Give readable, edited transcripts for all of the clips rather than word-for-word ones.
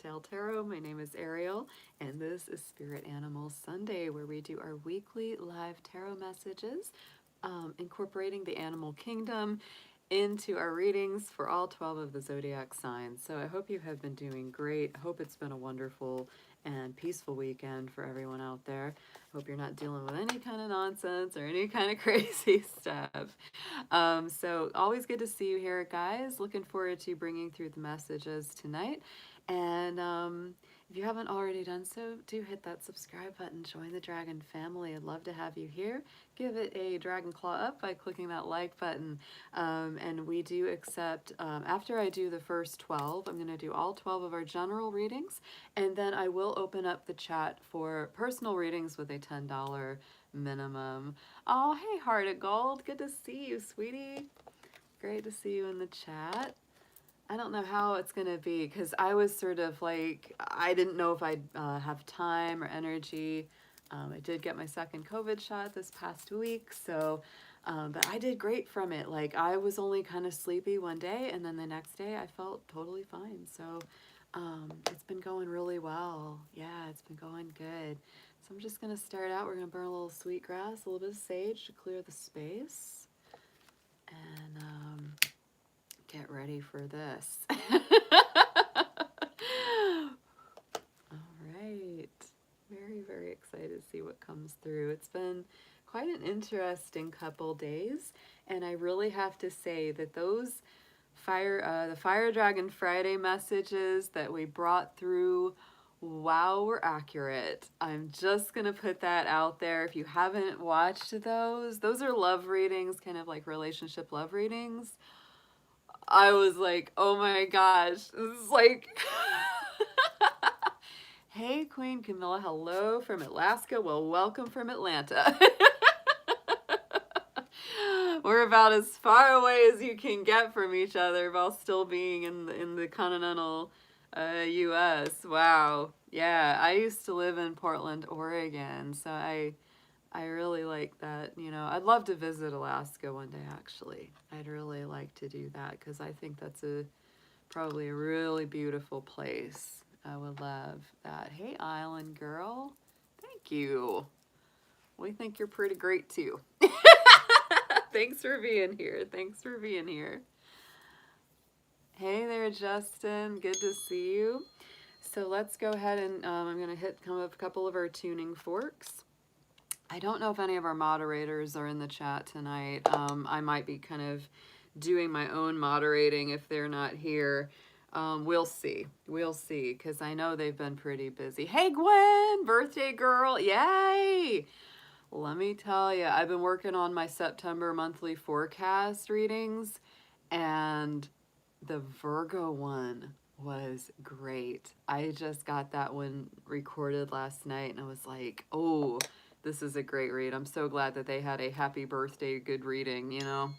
Tale Tarot. My name is Ariel, and this is Spirit Animals Sunday, where we do our weekly live tarot messages, incorporating the animal kingdom into our readings for all 12 of the zodiac signs. So I hope you have been doing great. I hope it's been a wonderful and peaceful weekend for everyone out there. Hope you're not dealing with any kind of nonsense or any kind of crazy stuff. So always good to see you here, guys. Looking forward to bringing through the messages tonight. And if you haven't already done so, do hit that subscribe button. Join the Dragon family. I'd love to have you here. Give it a dragon claw up by clicking that like button. And we do accept, after I do the first 12, I'm going to do all 12 of our general readings. And then I will open up the chat for personal readings with a $10 minimum. Oh, hey, Heart of Gold. Good to see you, sweetie. Great to see you in the chat. I don't know how it's going to be because I was sort of like, I didn't know if I'd have time or energy. I did get my second COVID shot this past week, so, but I did great from it. Like, I was only kind of sleepy one day, and then the next day I felt totally fine. So it's been going really well. Yeah, it's been going good. So I'm just going to start out. We're going to burn a little sweetgrass, a little bit of sage to clear the space. And get ready for this. All right. Very, very excited to see what comes through. It's been quite an interesting couple days, and I really have to say that those the Fire Dragon Friday messages that we brought through, wow, were accurate. I'm just gonna put that out there. If you haven't watched those are love readings, kind of like relationship love readings. I was like, oh my gosh, this is like, hey, Queen Camilla, hello from Alaska. Well, welcome from Atlanta. We're about as far away as you can get from each other while still being in the continental U.S. Wow. Yeah, I used to live in Portland, Oregon, so I really like that. You know, I'd love to visit Alaska one day, actually. I'd really like to do that because I think that's probably a really beautiful place. I would love that. Hey, Island Girl. Thank you. We think you're pretty great, too. Thanks for being here. Thanks for being here. Hey there, Justin. Good to see you. So let's go ahead and I'm going to come up a couple of our tuning forks. I don't know if any of our moderators are in the chat tonight. I might be kind of doing my own moderating if they're not here. We'll see. We'll see, because I know they've been pretty busy. Hey, Gwen! Birthday girl! Yay! Let me tell you, I've been working on my September monthly forecast readings, and the Virgo one was great. I just got that one recorded last night, and I was like, oh, this is a great read. I'm so glad that they had a happy birthday good reading, you know.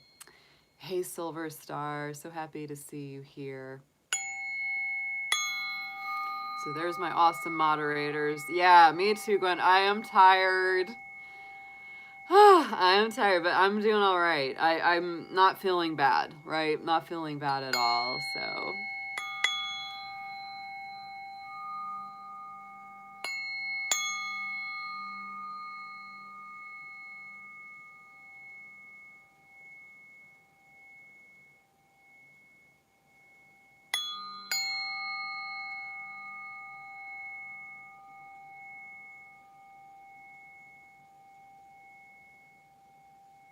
Hey, Silver Star, so happy to see you here. So there's my awesome moderators. Yeah, me too, Gwen. I am tired. I am tired, but I'm doing all right. I'm not feeling bad, right? Not feeling bad at all, so.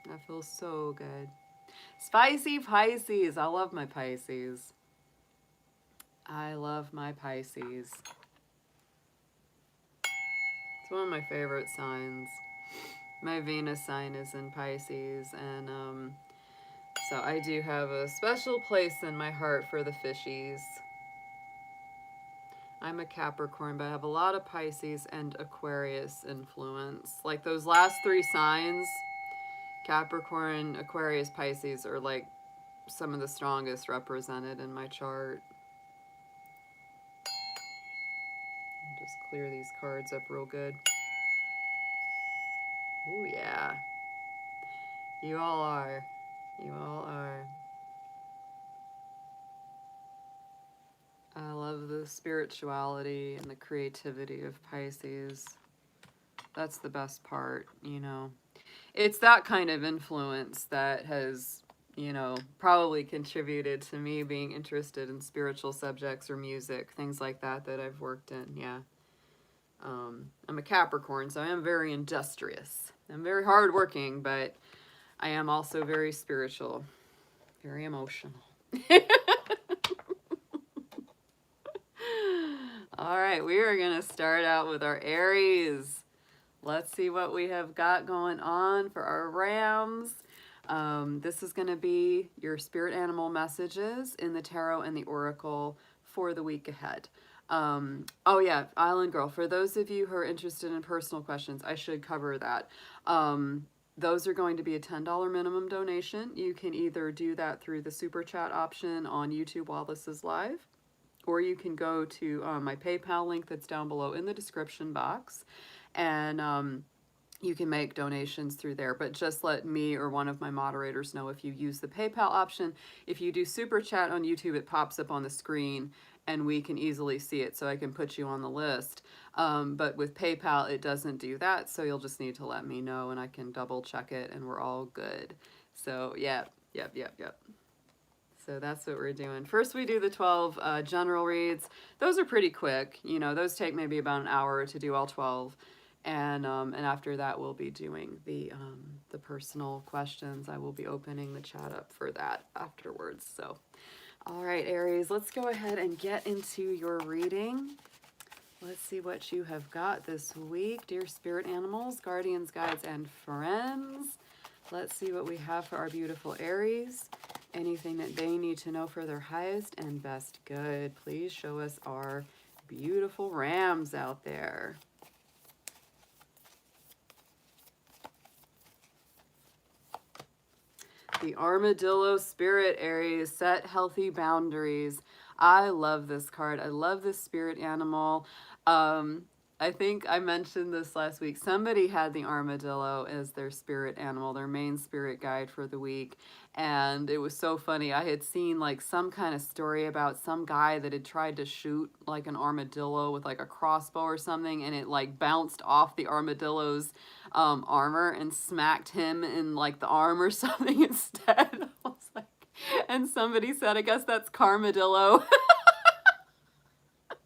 That feels so good. Spicy Pisces. I love my Pisces. I love my Pisces. It's one of my favorite signs. My Venus sign is in Pisces, and so I do have a special place in my heart for the fishies. I'm a Capricorn, but I have a lot of Pisces and Aquarius influence. Like those last three signs, Capricorn, Aquarius, Pisces, are like some of the strongest represented in my chart. Just clear these cards up real good. Oh yeah. You all are. You all are. I love the spirituality and the creativity of Pisces. That's the best part, you know. It's that kind of influence that has, you know, probably contributed to me being interested in spiritual subjects or music, things like that that I've worked in, yeah. I'm a Capricorn, so I am very industrious. I'm very hardworking, but I am also very spiritual, very emotional. All right, we are going to start out with our Aries. Let's see what we have got going on for our Rams. This is going to be your spirit animal messages in the tarot and the oracle for the week ahead. Oh yeah, Island Girl, for those of you who are interested in personal questions, I should cover that. Those are going to be a $10 minimum donation. You can either do that through the super chat option on YouTube while this is live, or you can go to my PayPal link that's down below in the description box, and you can make donations through there. But just let me or one of my moderators know if you use the PayPal option. If you do super chat on YouTube, it pops up on the screen and we can easily see it, so I can put you on the list. But with PayPal, it doesn't do that, so you'll just need to let me know and I can double check it and we're all good. So yeah, yep. So that's what we're doing. First, we do the 12 general reads. Those are pretty quick. You know, those take maybe about an hour to do all 12. And after that, we'll be doing the personal questions. I will be opening the chat up for that afterwards. So, all right, Aries, let's go ahead and get into your reading. Let's see what you have got this week, dear spirit animals, guardians, guides, and friends. Let's see what we have for our beautiful Aries. Anything that they need to know for their highest and best good. Please show us our beautiful Rams out there. The Armadillo Spirit, Aries. Set healthy boundaries. I love this card. I love this spirit animal. I think I mentioned this last week. Somebody had the armadillo as their spirit animal, their main spirit guide for the week. And it was so funny. I had seen like some kind of story about some guy that had tried to shoot like an armadillo with like a crossbow or something, and it like bounced off the armadillo's armor and smacked him in like the arm or something instead. I was like, and somebody said, I guess that's Carmadillo.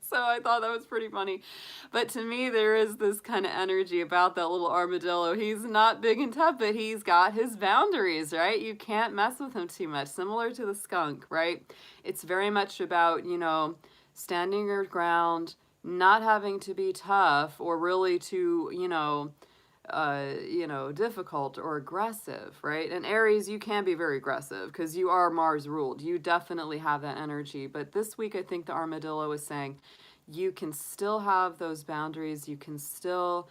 So I thought that was pretty funny. But to me, there is this kind of energy about that little armadillo. He's not big and tough, but he's got his boundaries, right? You can't mess with him too much. Similar to the skunk, right? It's very much about, you know, standing your ground, not having to be tough or really too, difficult or aggressive, right? And Aries, you can be very aggressive because you are Mars ruled. You definitely have that energy. But this week, I think the armadillo is saying, you can still have those boundaries. You can still,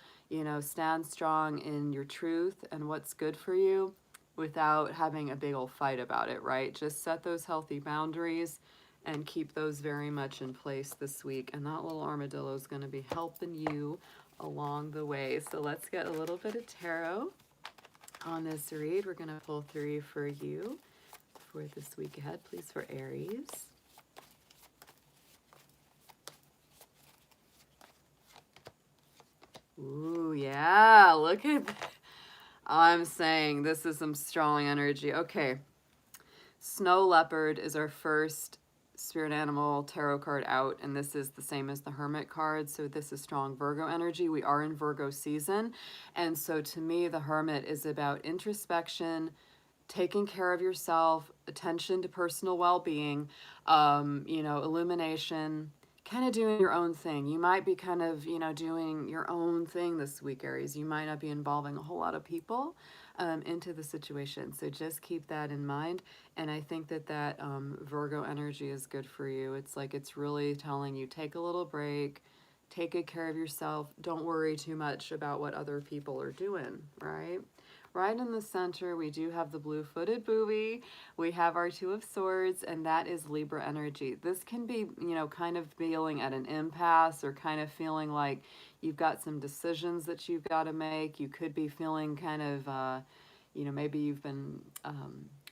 stand strong in your truth and what's good for you without having a big old fight about it, right? Just set those healthy boundaries and keep those very much in place this week. And that little armadillo is going to be helping you along the way. So let's get a little bit of tarot on this read. We're going to pull 3 for you for this week ahead, please, for Aries. Ooh, yeah, look at that. I'm saying this is some strong energy. Okay, Snow Leopard is our first spirit animal tarot card out, and this is the same as the Hermit card, so this is strong Virgo energy. We are in Virgo season, and so to me, the Hermit is about introspection, taking care of yourself, attention to personal well-being, illumination, kind of doing your own thing. You might be kind of, doing your own thing this week, Aries. You might not be involving a whole lot of people into the situation. So just keep that in mind. And I think that Virgo energy is good for you. It's like it's really telling you, take a little break, take good care of yourself. Don't worry too much about what other people are doing, right? Right in the center, we do have the blue-footed booby. We have our 2 of Swords, and that is Libra energy. This can be, kind of feeling at an impasse or kind of feeling like you've got some decisions that you've got to make. You could be feeling kind of, maybe you've been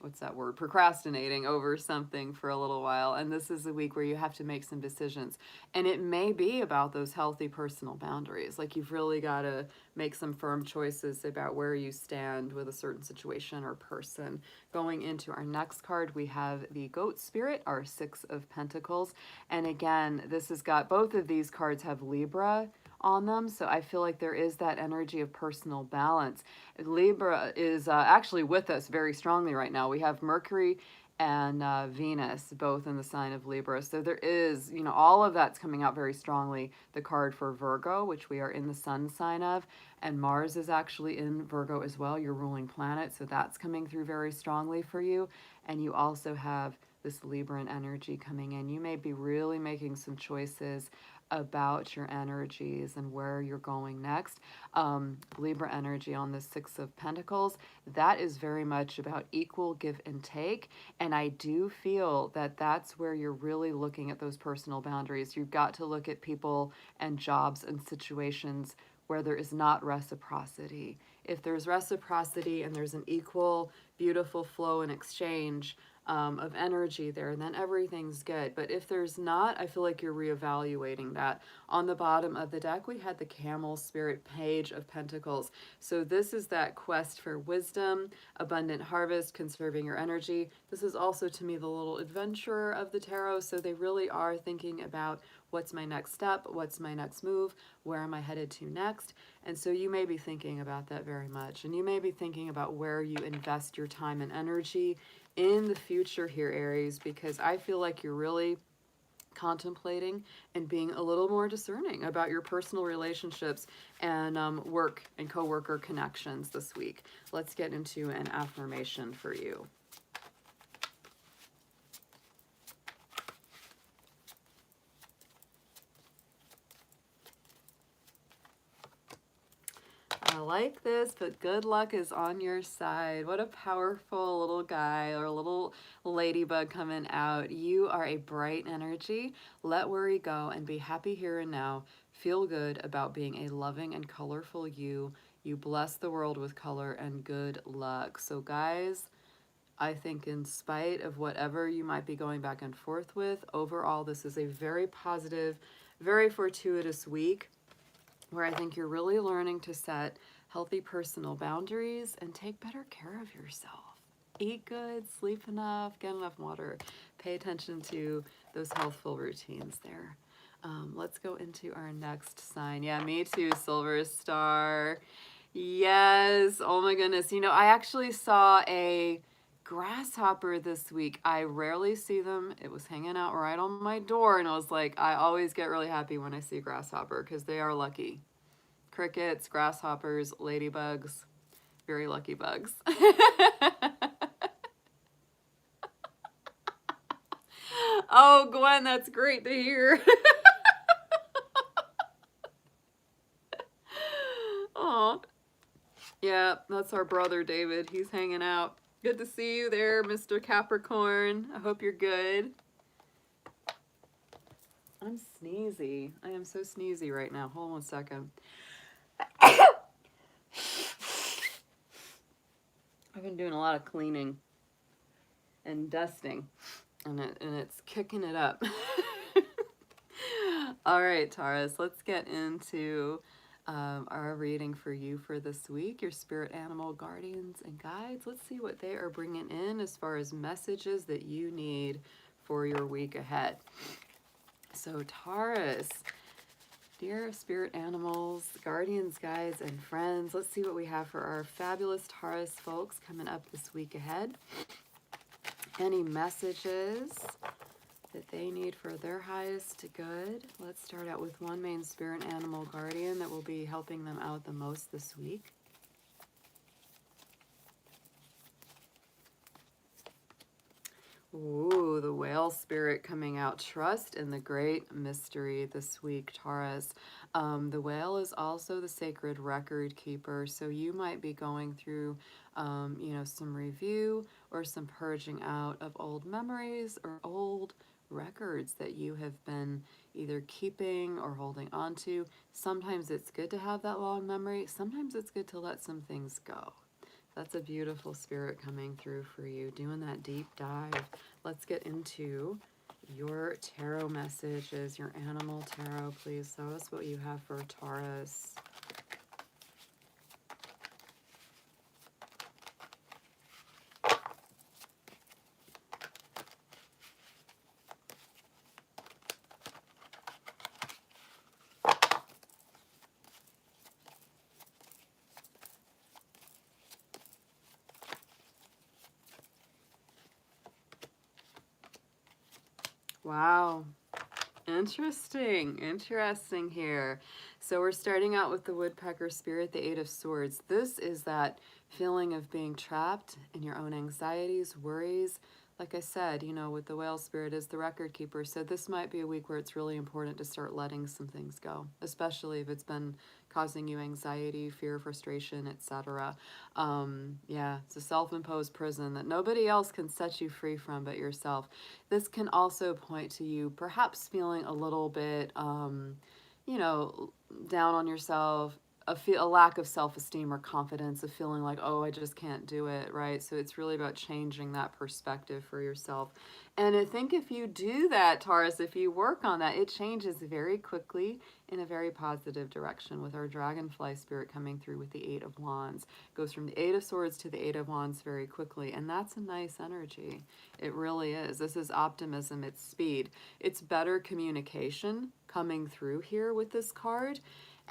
what's that word, procrastinating over something for a little while. And this is a week where you have to make some decisions. And it may be about those healthy personal boundaries. Like you've really got to make some firm choices about where you stand with a certain situation or person. Going into our next card, we have the Goat Spirit, our Six of Pentacles. And again, this has got, both of these cards have Libra on them, so I feel like there is that energy of personal balance. Libra is actually with us very strongly right now. We have Mercury and Venus both in the sign of Libra, so there is, you know, all of that's coming out very strongly. The card for Virgo, which we are in the sun sign of, and Mars is actually in Virgo as well, your ruling planet, so that's coming through very strongly for you. And you also have this Libran energy coming in. You may be really making some choices about your energies and where you're going next. Libra energy on the Six of Pentacles, that is very much about equal give and take. And I do feel that that's where you're really looking at those personal boundaries. You've got to look at people and jobs and situations where there is not reciprocity. If there's reciprocity and there's an equal, beautiful flow and exchange of energy there, then everything's good. But if there's not, I feel like you're reevaluating that. On the bottom of the deck, we had the Camel Spirit, Page of Pentacles. So this is that quest for wisdom, abundant harvest, conserving your energy. This is also, to me, the little adventurer of the tarot. So they really are thinking about what's my next step, what's my next move, where am I headed to next? And so you may be thinking about that very much. And you may be thinking about where you invest your time and energy in the future here, Aries, because I feel like you're really contemplating and being a little more discerning about your personal relationships and work and coworker connections this week. Let's get into an affirmation for you. I like this, but good luck is on your side. What a powerful little guy or little ladybug coming out. You are a bright energy. Let worry go and be happy here and now. Feel good about being a loving and colorful you. You bless the world with color and good luck. So guys, I think in spite of whatever you might be going back and forth with, overall this is a very positive, very fortuitous week where I think you're really learning to set healthy personal boundaries and take better care of yourself. Eat good, sleep enough, get enough water. Pay attention to those healthful routines there. Let's go into our next sign. Yeah, me too, Silver Star. Yes, oh my goodness. You know, I actually saw a grasshopper this week. I rarely see them. It was hanging out right on my door, and I was like, I always get really happy when I see a grasshopper because they are lucky. Crickets, grasshoppers, ladybugs, very lucky bugs. Oh, Gwen, that's great to hear. Oh, yeah, that's our brother David. He's hanging out. Good to see you there, Mr. Capricorn. I hope you're good. I'm sneezy. I am so sneezy right now. Hold on 1 second. I've been doing a lot of cleaning and dusting, and it's kicking it up. All right, Taurus, let's get into our reading for you for this week, your spirit animal guardians and guides. Let's see what they are bringing in as far as messages that you need for your week ahead. So Taurus, dear spirit animals, guardians, guides, and friends, let's see what we have for our fabulous Taurus folks coming up this week ahead. Any messages that they need for their highest good. Let's start out with one main spirit animal guardian that will be helping them out the most this week. Ooh, the whale spirit coming out. Trust in the great mystery this week, Taurus. The whale is also the sacred record keeper, so you might be going through, you know, some review or some purging out of old memories or old records that you have been either keeping or holding on to. Sometimes it's good to have that long memory. Sometimes it's good to let some things go. That's a beautiful spirit coming through for you, doing that deep dive. Let's get into your tarot messages, your animal tarot. Please tell us what you have for Taurus. Wow. Interesting here. So we're starting out with the woodpecker spirit, the Eight of Swords. This is that feeling of being trapped in your own anxieties, worries. Like I said, you know, with the whale spirit is the record keeper. So this might be a week where it's really important to start letting some things go, especially if it's been causing you anxiety, fear, frustration, etc. Yeah, it's a self-imposed prison that nobody else can set you free from but yourself. This can also point to you perhaps feeling a little bit, you know, down on yourself, a lack of self-esteem or confidence, of feeling like, oh, I just can't do it, right? So it's really about changing that perspective for yourself. And I think if you do that, Taurus, if you work on that, it changes very quickly in a very positive direction, with our dragonfly spirit coming through with the Eight of Wands. It goes from the Eight of Swords to the Eight of Wands very quickly, and that's a nice energy. It really is. This is optimism, it's speed. It's better communication coming through here with this card.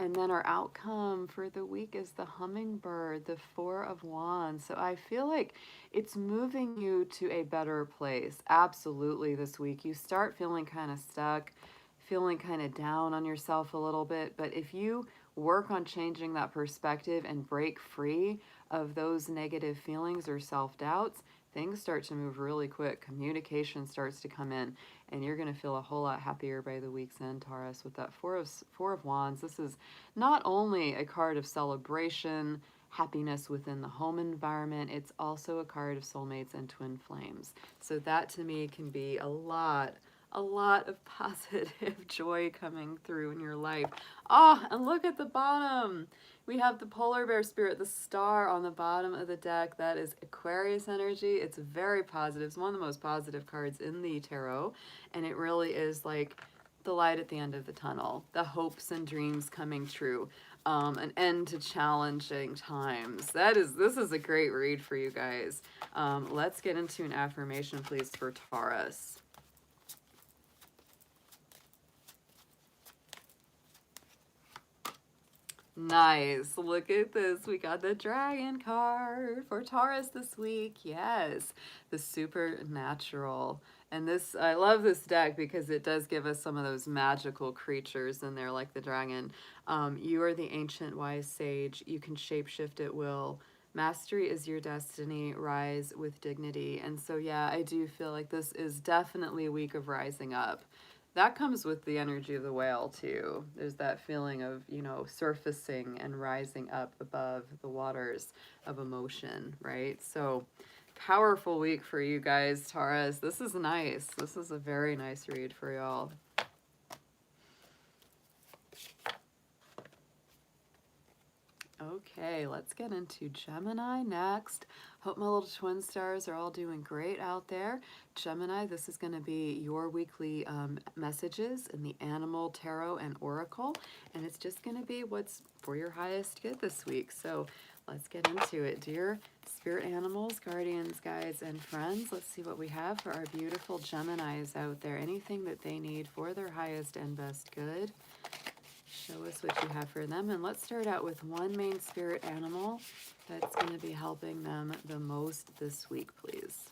And then our outcome for the week is the hummingbird, the Four of Wands. So I feel like it's moving you to a better place. Absolutely, this week. You start feeling kind of stuck, feeling kind of down on yourself a little bit. But if you work on changing that perspective and break free of those negative feelings or self-doubts, things start to move really quick. Communication starts to come in, and you're going to feel a whole lot happier by the week's end, Taurus, with that Four of Wands. This is not only a card of celebration, happiness within the home environment, it's also a card of soulmates and twin flames. So that to me can be a lot of positive joy coming through in your life. Oh, and look at the bottom. We have the polar bear spirit, the star on the bottom of the deck. That is Aquarius energy. It's very positive. It's one of the most positive cards in the tarot. And it really is like the light at the end of the tunnel, the hopes and dreams coming true, an end to challenging times. This is a great read for you guys. Let's get into an affirmation, please, for Taurus. Nice. Look at this. We got the dragon card for Taurus this week. Yes, the supernatural. And this, I love this deck because it does give us some of those magical creatures in there, like the dragon. You are the ancient wise sage. You can shapeshift at will. Mastery is your destiny. Rise with dignity. And so, yeah, I do feel like this is definitely a week of rising up. That comes with the energy of the whale too. There's that feeling of, you know, surfacing and rising up above the waters of emotion, right? So powerful week for you guys, Taurus. This is nice. This is a very nice read for y'all. Okay, let's get into Gemini next. Hope my little twin stars are all doing great out there. Gemini, this is going to be your weekly messages in the Animal Tarot and Oracle, and it's just going to be what's for your highest good this week. So let's get into it. Dear spirit animals, guardians, guides, and friends, let's see what we have for our beautiful Geminis out there. Anything that they need for their highest and best good. Show us what you have for them. And let's start out with one main spirit animal that's going to be helping them the most this week, please.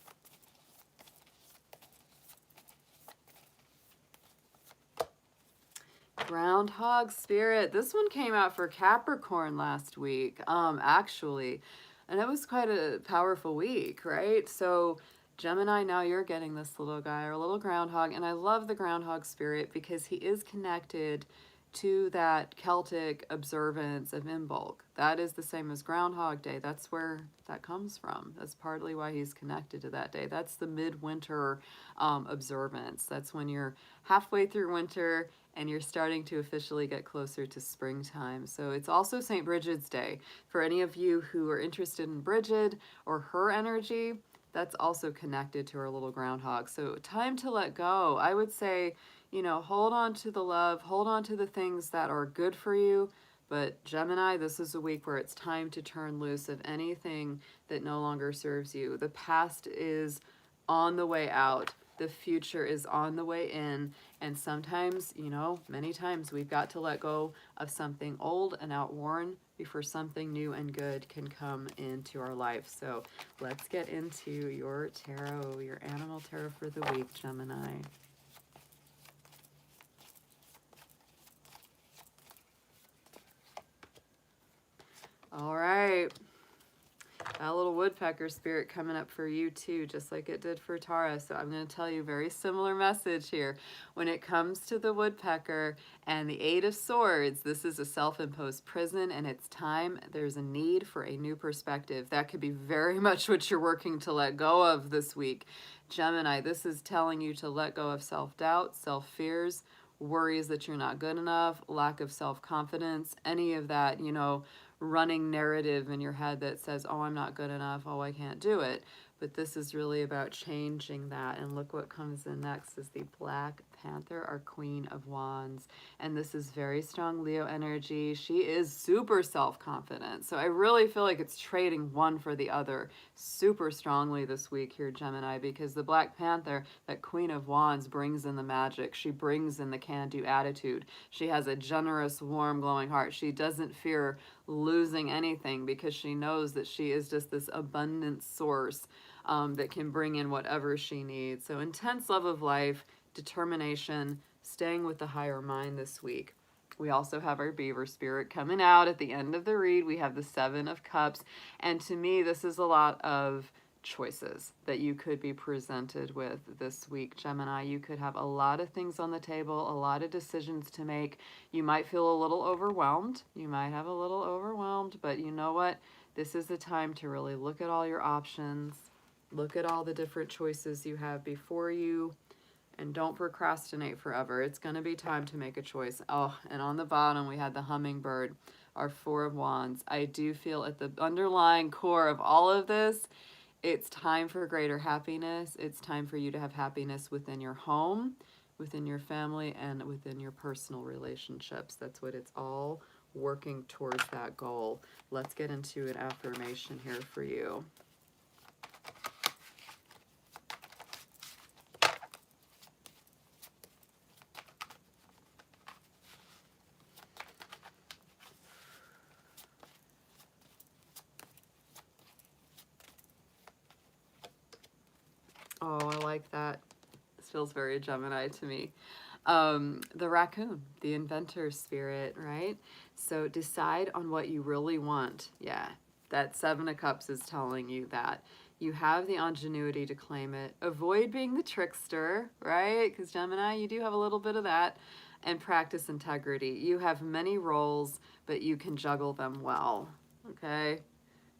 Groundhog spirit. This one came out for Capricorn last week, actually. And it was quite a powerful week, right? So Gemini, now you're getting this little guy, or little groundhog. And I love the groundhog spirit because he is connected to that Celtic observance of Imbolc. That is the same as Groundhog Day. That's where that comes from. That's partly why he's connected to that day. That's the midwinter observance. That's when you're halfway through winter and you're starting to officially get closer to springtime. So it's also St. Bridget's Day. For any of you who are interested in Bridget or her energy, that's also connected to our little groundhog. So time to let go. I would say, you know, hold on to the love, hold on to the things that are good for you. But Gemini, this is a week where it's time to turn loose of anything that no longer serves you. The past is on the way out. The future is on the way in. And sometimes, you know, many times we've got to let go of something old and outworn before something new and good can come into our life. So let's get into your tarot, your animal tarot for the week, Gemini. All right. That little woodpecker spirit coming up for you too, just like it did for Tara. So I'm going to tell you a very similar message here. When it comes to the woodpecker and the Eight of Swords, this is a self-imposed prison and it's time. There's a need for a new perspective. That could be very much what you're working to let go of this week. Gemini, this is telling you to let go of self-doubt, self-fears, worries that you're not good enough, lack of self-confidence, any of that, you know, running narrative in your head that says, oh, I'm not good enough, oh, I can't do it. But this is really about changing that. And look what comes in next is the Black Panther, our Queen of Wands. And this is very strong Leo energy. She is super self-confident. So I really feel like it's trading one for the other super strongly this week here, Gemini, because the Black Panther, that Queen of Wands, brings in the magic. She brings in the can-do attitude. She has a generous, warm, glowing heart. She doesn't fear losing anything because she knows that she is just this abundant source that can bring in whatever she needs. So intense love of life, determination, staying with the higher mind this week. We also have our beaver spirit coming out at the end of the read. We have the Seven of Cups. And to me, this is a lot of choices that you could be presented with this week, Gemini. You could have a lot of things on the table, a lot of decisions to make. You might feel a little overwhelmed. You might have a little overwhelmed, but you know what? This is the time to really look at all your options, look at all the different choices you have before you, and don't procrastinate forever. It's going to be time to make a choice. Oh, and on the bottom, we had the hummingbird, our Four of Wands. I do feel at the underlying core of all of this, it's time for greater happiness. It's time for you to have happiness within your home, within your family, and within your personal relationships. That's what it's all working towards, that goal. Let's get into an affirmation here for you. Oh, I like that. This feels very Gemini to me. The raccoon, the inventor spirit, right? So decide on what you really want. Yeah, that Seven of Cups is telling you that. You have the ingenuity to claim it. Avoid being the trickster, right? Because Gemini, you do have a little bit of that. And practice integrity. You have many roles, but you can juggle them well, okay?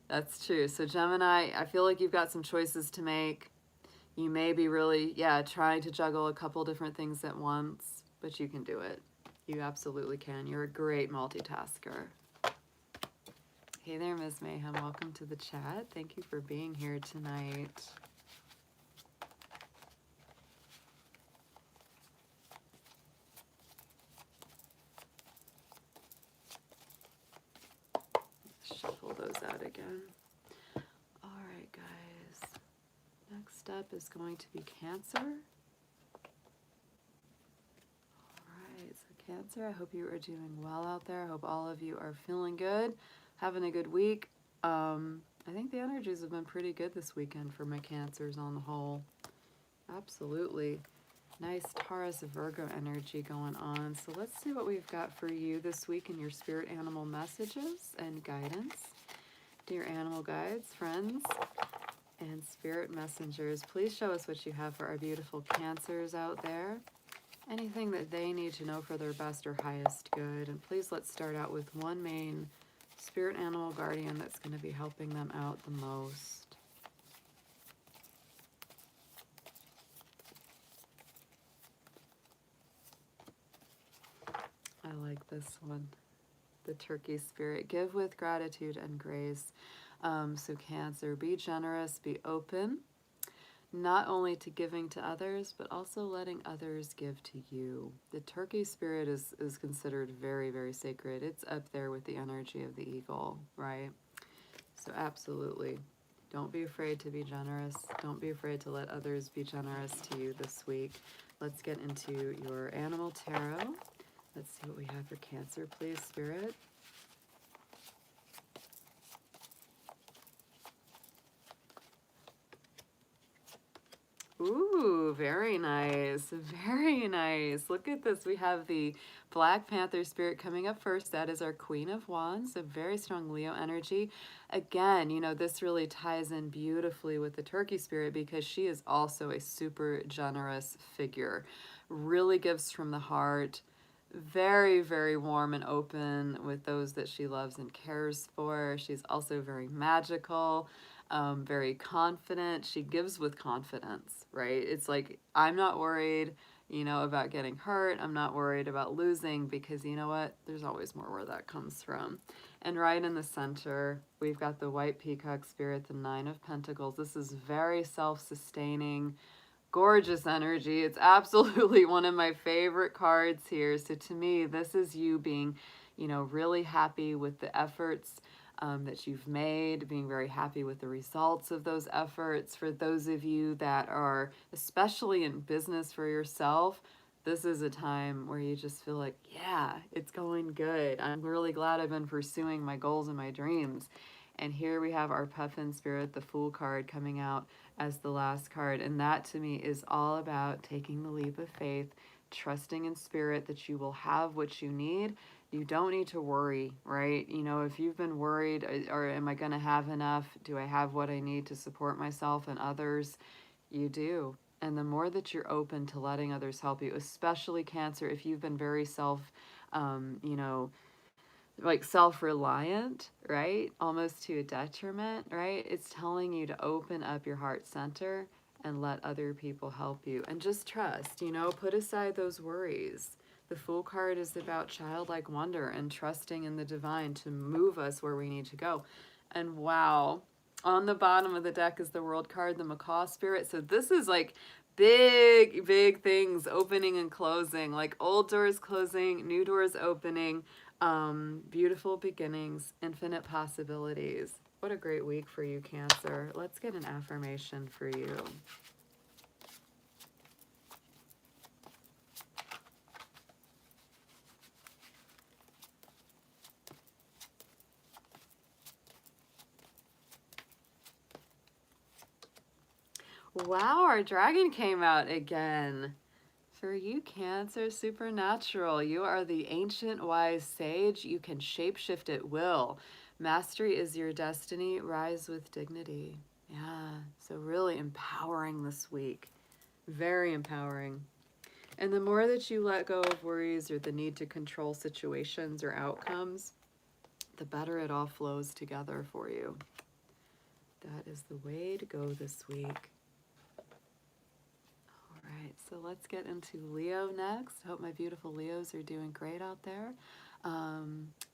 That's true. So Gemini, I feel like you've got some choices to make. You may be really, trying to juggle a couple different things at once, but you can do it. You absolutely can. You're a great multitasker. Hey there, Ms. Mayhem. Welcome to the chat. Thank you for being here tonight. Shuffle those out again. All right, guys. Next up is going to be Cancer. All right, so Cancer, I hope you are doing well out there. I hope all of you are feeling good, having a good week. I think the energies have been pretty good this weekend for my Cancers on the whole. Absolutely. Nice Taurus Virgo energy going on. So let's see what we've got for you this week in your spirit animal messages and guidance. Dear animal guides, friends, and spirit messengers, please show us what you have for our beautiful Cancers out there. Anything that they need to know for their best or highest good. And please let's start out with one main spirit animal guardian that's going to be helping them out the most. I like this one. The Turkey Spirit. Give with gratitude and grace. So Cancer, be generous, be open, not only to giving to others, but also letting others give to you. The Turkey Spirit is considered very, very sacred. It's up there with the energy of the eagle, right? So absolutely. Don't be afraid to be generous. Don't be afraid to let others be generous to you this week. Let's get into your animal tarot. Let's see what we have for Cancer, please, Spirit. Ooh, very nice. Very nice. Look at this. We have the Black Panther Spirit coming up first. That is our Queen of Wands, a very strong Leo energy. Again, you know, this really ties in beautifully with the Turkey Spirit because she is also a super generous figure. Really gives from the heart. Very, very warm and open with those that she loves and cares for. She's also very magical. Very confident. She gives with confidence, right? It's like, I'm not worried, you know, about getting hurt. I'm not worried about losing because you know what? There's always more where that comes from. And right in the center, we've got the White Peacock Spirit, the Nine of Pentacles. This is very self-sustaining, gorgeous energy. It's absolutely one of my favorite cards here. So to me, this is you being, you know, really happy with the efforts that you've made, being very happy with the results of those efforts. For those of you that are especially in business for yourself, this is a time where you just feel like, yeah, it's going good. I'm really glad I've been pursuing my goals and my dreams. And here we have our Puffin Spirit, the Fool card, coming out as the last card. And that to me is all about taking the leap of faith, trusting in spirit that you will have what you need. You don't need to worry, right? You know, if you've been worried, or am I going to have enough? Do I have what I need to support myself and others? You do. And the more that you're open to letting others help you, especially Cancer, if you've been very you know, like self-reliant, right? Almost to a detriment, right? It's telling you to open up your heart center and let other people help you. And just trust, you know, put aside those worries. The Fool card is about childlike wonder and trusting in the divine to move us where we need to go. And wow, on the bottom of the deck is the World card, the Macaw Spirit. So this is like big, big things opening and closing, like old doors closing, new doors opening. Beautiful beginnings, infinite possibilities. What a great week for you, Cancer. Let's get an affirmation for you. Wow, our dragon came out again. For you, Cancer, supernatural. You are the ancient wise sage. You can shapeshift at will. Mastery is your destiny. Rise with dignity. Yeah, so really empowering this week. Very empowering. And the more that you let go of worries or the need to control situations or outcomes, the better it all flows together for you. That is the way to go this week. All right, so let's get into Leo next. I hope my beautiful Leos are doing great out there.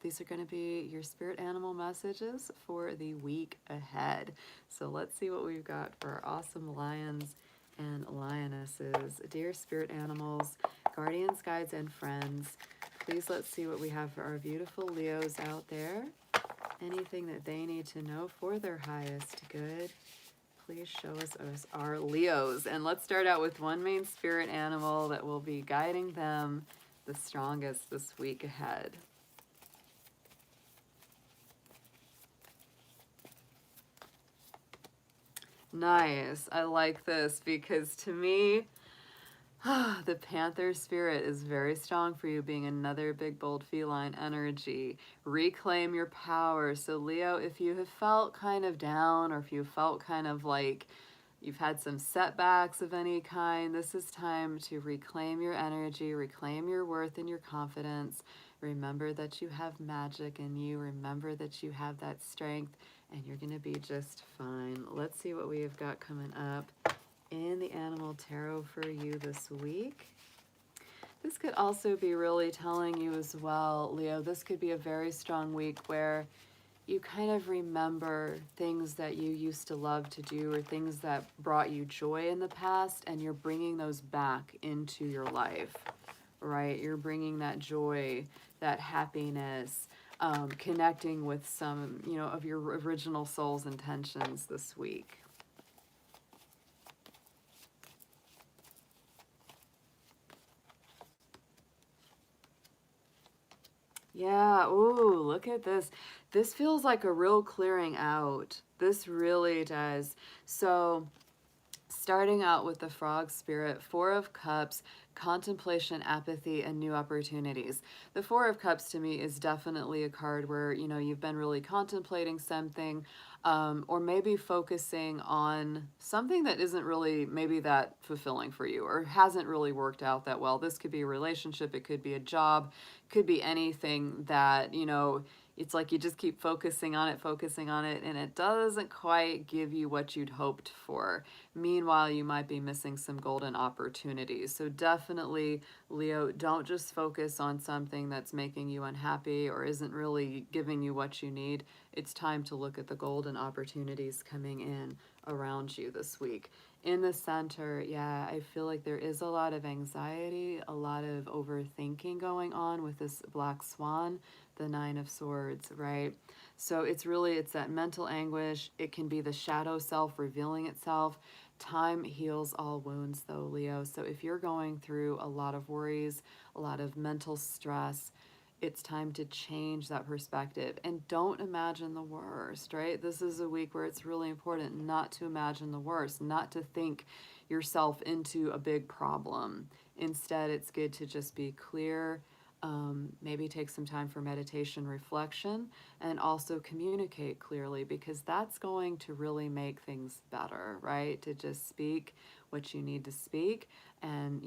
These are going to be your spirit animal messages for the week ahead. So let's see what we've got for our awesome lions and lionesses. Dear spirit animals, guardians, guides, and friends, please let's see what we have for our beautiful Leos out there. Anything that they need to know for their highest good, please show us as our Leos. And let's start out with one main spirit animal that will be guiding them the strongest this week ahead. Nice. I like this because to me, the Panther Spirit is very strong for you, being another big, bold feline energy. Reclaim your power. So Leo, if you have felt kind of down or if you felt kind of like you've had some setbacks of any kind, this is time to reclaim your energy, reclaim your worth and your confidence. Remember that you have magic in you. Remember that you have that strength and you're going to be just fine. Let's see what we have got coming up in the Animal Tarot for you this week. This could also be really telling you as well, Leo, this could be a very strong week where you kind of remember things that you used to love to do or things that brought you joy in the past, and you're bringing those back into your life, right? You're bringing that joy, that happiness, connecting with some, of your original soul's intentions this week. Yeah, ooh, look at this. This feels like a real clearing out. This really does. So, starting out with the frog spirit, Four of Cups, contemplation, apathy, and new opportunities. The Four of Cups to me is definitely a card where, you've been really contemplating something, or maybe focusing on something that isn't really maybe that fulfilling for you or hasn't really worked out that well. This could be a relationship, it could be a job, could be anything that, it's like you just keep focusing on it, and it doesn't quite give you what you'd hoped for. Meanwhile, you might be missing some golden opportunities. So definitely, Leo, don't just focus on something that's making you unhappy or isn't really giving you what you need. It's time to look at the golden opportunities coming in around you this week. In the center, yeah, I feel like there is a lot of anxiety, a lot of overthinking going on with this black swan, the Nine of Swords, right? So it's that mental anguish. It can be the shadow self revealing itself. Time heals all wounds, though, Leo. So if you're going through a lot of worries, a lot of mental stress, it's time to change that perspective and don't imagine the worst, right? This is a week where it's really important not to imagine the worst, not to think yourself into a big problem. Instead, it's good to just be clear, maybe take some time for meditation, reflection, and also communicate clearly, because that's going to really make things better, right? To just speak what you need to speak and,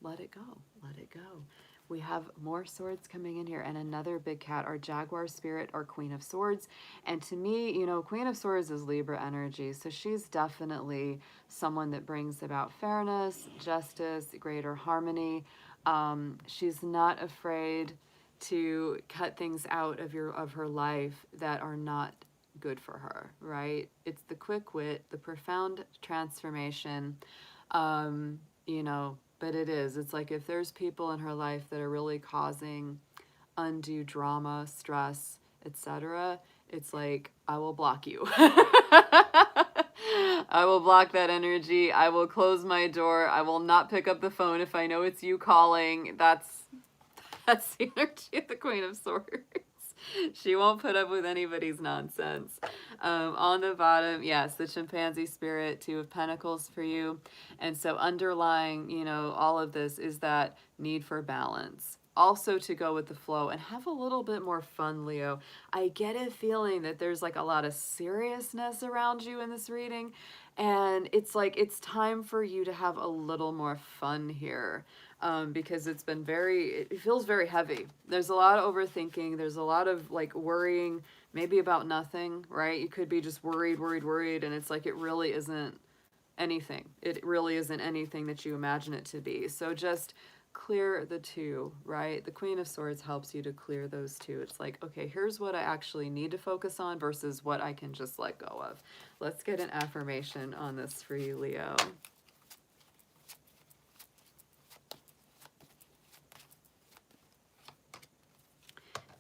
let it go. Let it go. We have more swords coming in here and another big cat, our Jaguar spirit, our Queen of Swords. And to me, Queen of Swords is Libra energy. So she's definitely someone that brings about fairness, justice, greater harmony. She's not afraid to cut things out of her life that are not good for her, right? It's the quick wit, the profound transformation, but it's like if there's people in her life that are really causing undue drama, stress, etc., it's like, I will block you. I will block that energy. I will close my door. I will not pick up the phone if I know it's you calling. That's the energy of the Queen of Swords. She won't put up with anybody's nonsense. On the bottom, yes, the chimpanzee spirit, Two of Pentacles for you. And so underlying, all of this is that need for balance. Also to go with the flow and have a little bit more fun, Leo. I get a feeling that there's like a lot of seriousness around you in this reading. And it's like it's time for you to have a little more fun here. Because it feels very heavy. There's a lot of overthinking. There's a lot of like worrying, maybe about nothing, right? You could be just worried, and it's like it really isn't anything. It really isn't anything that you imagine it to be. So just clear the two, right? The Queen of Swords helps you to clear those two. It's like, okay, here's what I actually need to focus on versus what I can just let go of. Let's get an affirmation on this for you, Leo.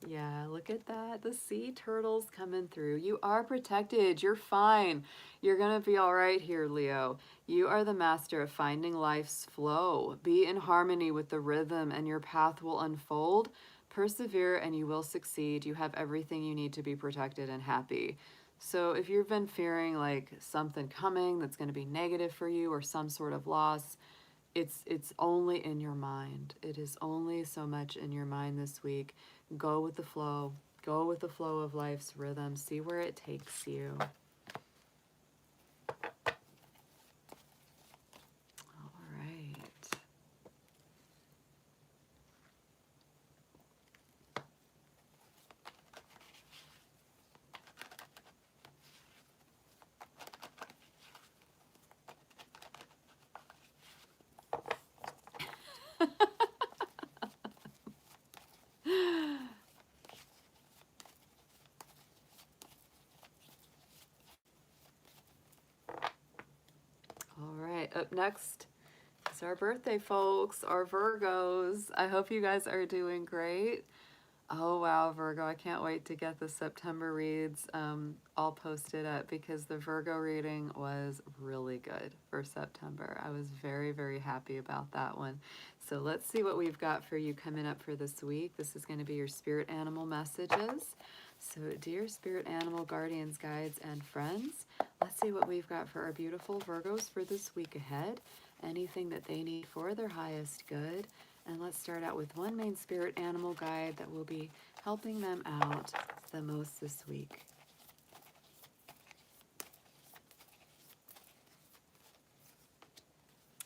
Yeah, look at that. The sea turtles coming through. You are protected. You're fine. You're going to be all right here, Leo. You are the master of finding life's flow. Be in harmony with the rhythm and your path will unfold. Persevere and you will succeed. You have everything you need to be protected and happy. So if you've been fearing like something coming that's going to be negative for you or some sort of loss, it's only in your mind. It is only so much in your mind this week. Go with the flow. Go with the flow of life's rhythm. See where it takes you. All right. Up next is our birthday folks, our Virgos. I hope you guys are doing great. Oh wow, Virgo, I can't wait to get the September reads all posted up because the Virgo reading was really good for September. I was very, very happy about that one. So let's see what we've got for you coming up for this week. This is going to be your spirit animal messages. So dear spirit animal guardians, guides, and friends, let's see what we've got for our beautiful Virgos for this week ahead. Anything that they need for their highest good. And let's start out with one main spirit animal guide that will be helping them out the most this week.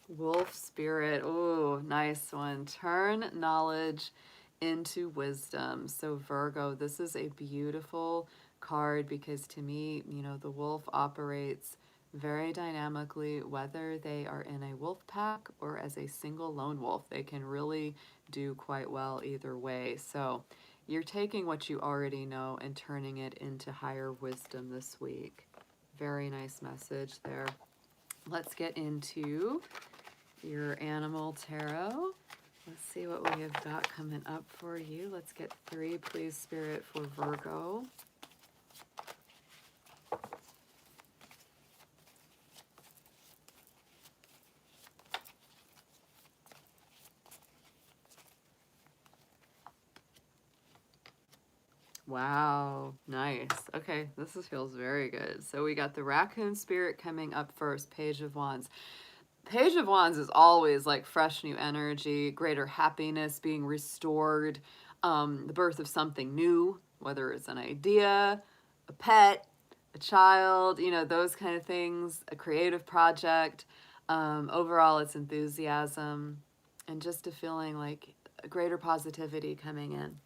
Wolf spirit. Oh, nice one. Turn knowledge into wisdom. So Virgo, this is a beautiful card because to me, you know, the wolf operates very dynamically, whether they are in a wolf pack or as a single lone wolf. They can really do quite well either way. So you're taking what you already know and turning it into higher wisdom this week. Very nice message there. Let's get into your animal tarot. Let's see what we have got coming up for you. Let's get 3, please, Spirit, for Virgo. Wow, nice. Okay, this feels very good. So we got the Raccoon Spirit coming up first, Page of Wands. Page of Wands is always like fresh new energy, greater happiness being restored, the birth of something new, whether it's an idea, a pet, a child, you know, those kind of things, a creative project. Overall, it's enthusiasm and just a feeling like a greater positivity coming in.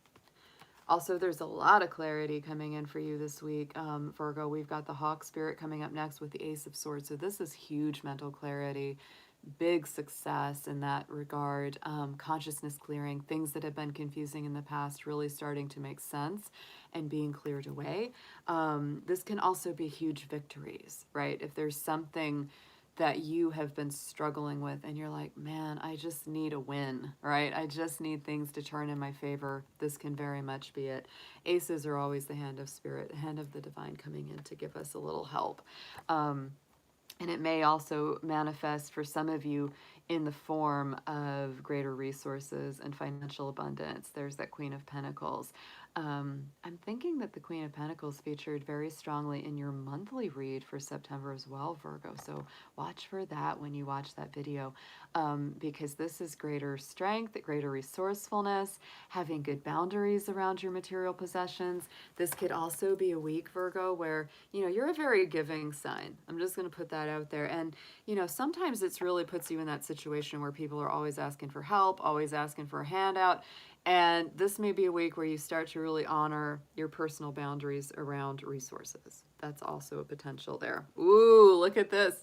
Also, there's a lot of clarity coming in for you this week, Virgo. We've got the Hawk Spirit coming up next with the Ace of Swords. So this is huge mental clarity, big success in that regard, consciousness clearing, things that have been confusing in the past really starting to make sense and being cleared away. This can also be huge victories, right? If there's something that you have been struggling with and you're like, man, I just need a win, right? I just need things to turn in my favor. This can very much be it. Aces are always the hand of spirit, the hand of the divine coming in to give us a little help. And it may also manifest for some of you in the form of greater resources and financial abundance. There's that Queen of Pentacles. I'm thinking that the Queen of Pentacles featured very strongly in your monthly read for September as well, Virgo. So watch for that when you watch that video, because this is greater strength, greater resourcefulness, having good boundaries around your material possessions. This could also be a week, Virgo, where, you know, you're a very giving sign. I'm just going to put that out there. And, you know, sometimes it's really puts you in that situation where people are always asking for help, always asking for a handout. And this may be a week where you start to really honor your personal boundaries around resources. That's also a potential there. Ooh, look at this.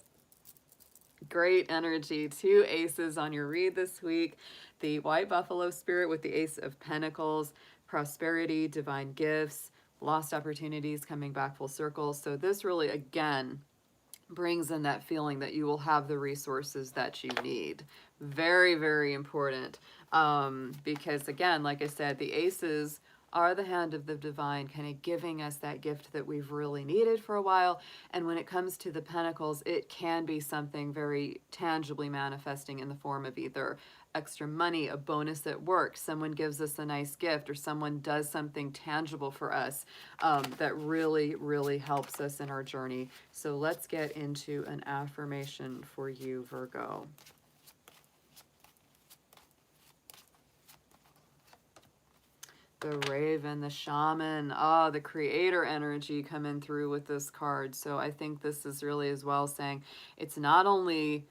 Great energy. 2 aces on your read this week. The White Buffalo Spirit with the Ace of Pentacles, prosperity, divine gifts, lost opportunities coming back full circle. So this really, again, brings in that feeling that you will have the resources that you need. Very, very important. Because again, like I said, the aces are the hand of the divine, kind of giving us that gift that we've really needed for a while. And when it comes to the pentacles, it can be something very tangibly manifesting in the form of either extra money, a bonus at work, someone gives us a nice gift, or someone does something tangible for us that really, really helps us in our journey. So let's get into an affirmation for you, Virgo. The Raven, the Shaman, the creator energy coming through with this card. So I think this is really as well saying it's not only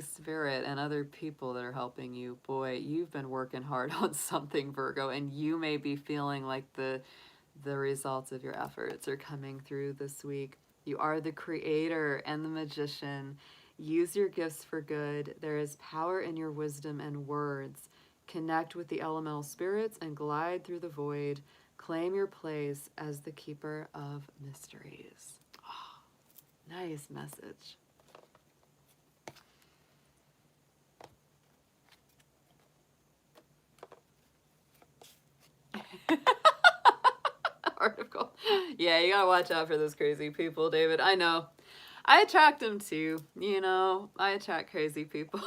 spirit and other people that are helping you. Boy, you've been working hard on something, Virgo, and you may be feeling like the results of your efforts are coming through this week. You are the creator and the magician. Use your gifts for good. There is power in your wisdom and words. Connect with the elemental spirits and glide through the void. Claim your place as the keeper of mysteries. Oh, nice message. Yeah, you gotta watch out for those crazy people, David. I know. I attract them too. You know, I attract crazy people.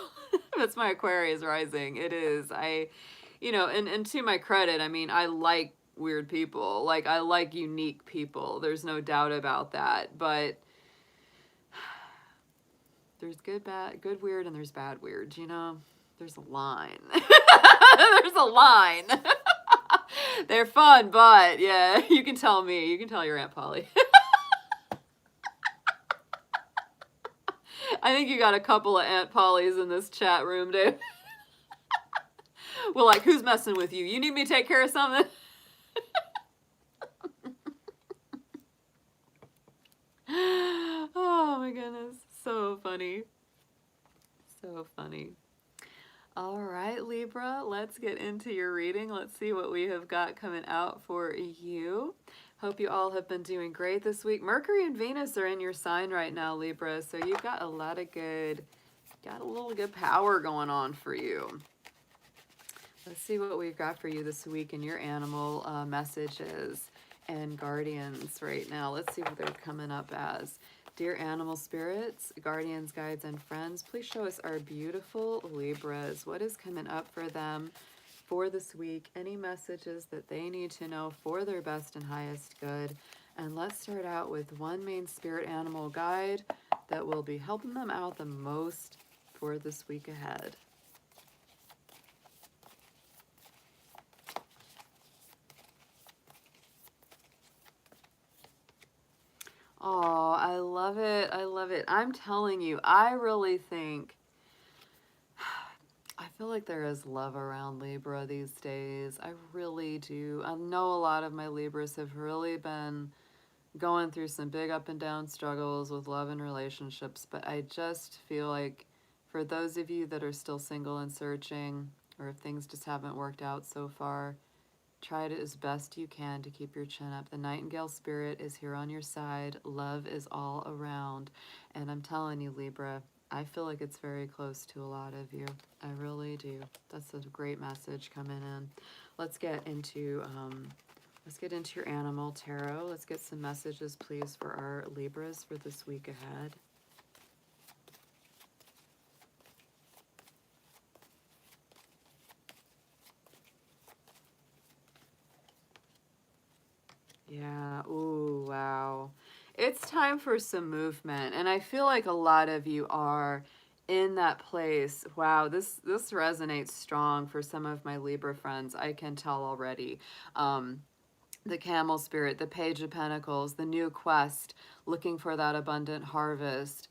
That's my Aquarius rising. It is. And to my credit, I mean, I like weird people. Like, I like unique people. There's no doubt about that. But there's good weird, and there's bad weird, you know? There's a line. There's a line. They're fun, but yeah, you can tell me. You can tell your Aunt Polly. I think you got a couple of Aunt Pollys in this chat room, dude. Well, like, who's messing with you? You need me to take care of something? Oh my goodness. So funny. So funny. All right, Libra, let's get into your reading. Let's see what we have got coming out for you. Hope you all have been doing great this week. Mercury and Venus are in your sign right now, Libra, so you've got a lot of got a little good power going on for you. Let's see what we've got for you this week in your animal messages and guardians right now. Let's see what they're coming up as. Dear animal spirits, guardians, guides, and friends, please show us our beautiful Libras. What is coming up for them for this week? Any messages that they need to know for their best and highest good? And let's start out with one main spirit animal guide that will be helping them out the most for this week ahead. Oh, I love it. I love it. I'm telling you, I really think, I feel like there is love around Libra these days. I really do. I know a lot of my Libras have really been going through some big up and down struggles with love and relationships, but I just feel like for those of you that are still single and searching, or if things just haven't worked out so far, try it as best you can to keep your chin up. The Nightingale spirit is here on your side. Love is all around. And I'm telling you, Libra, I feel like it's very close to a lot of you. I really do. That's a great message coming in. Let's get into your animal tarot. Let's get some messages, please, for our Libras for this week ahead. Yeah, ooh, wow. It's time for some movement, and I feel like a lot of you are in that place. Wow, this resonates strong for some of my Libra friends. I can tell already. The Camel Spirit, the Page of Pentacles, the new quest, looking for that abundant harvest,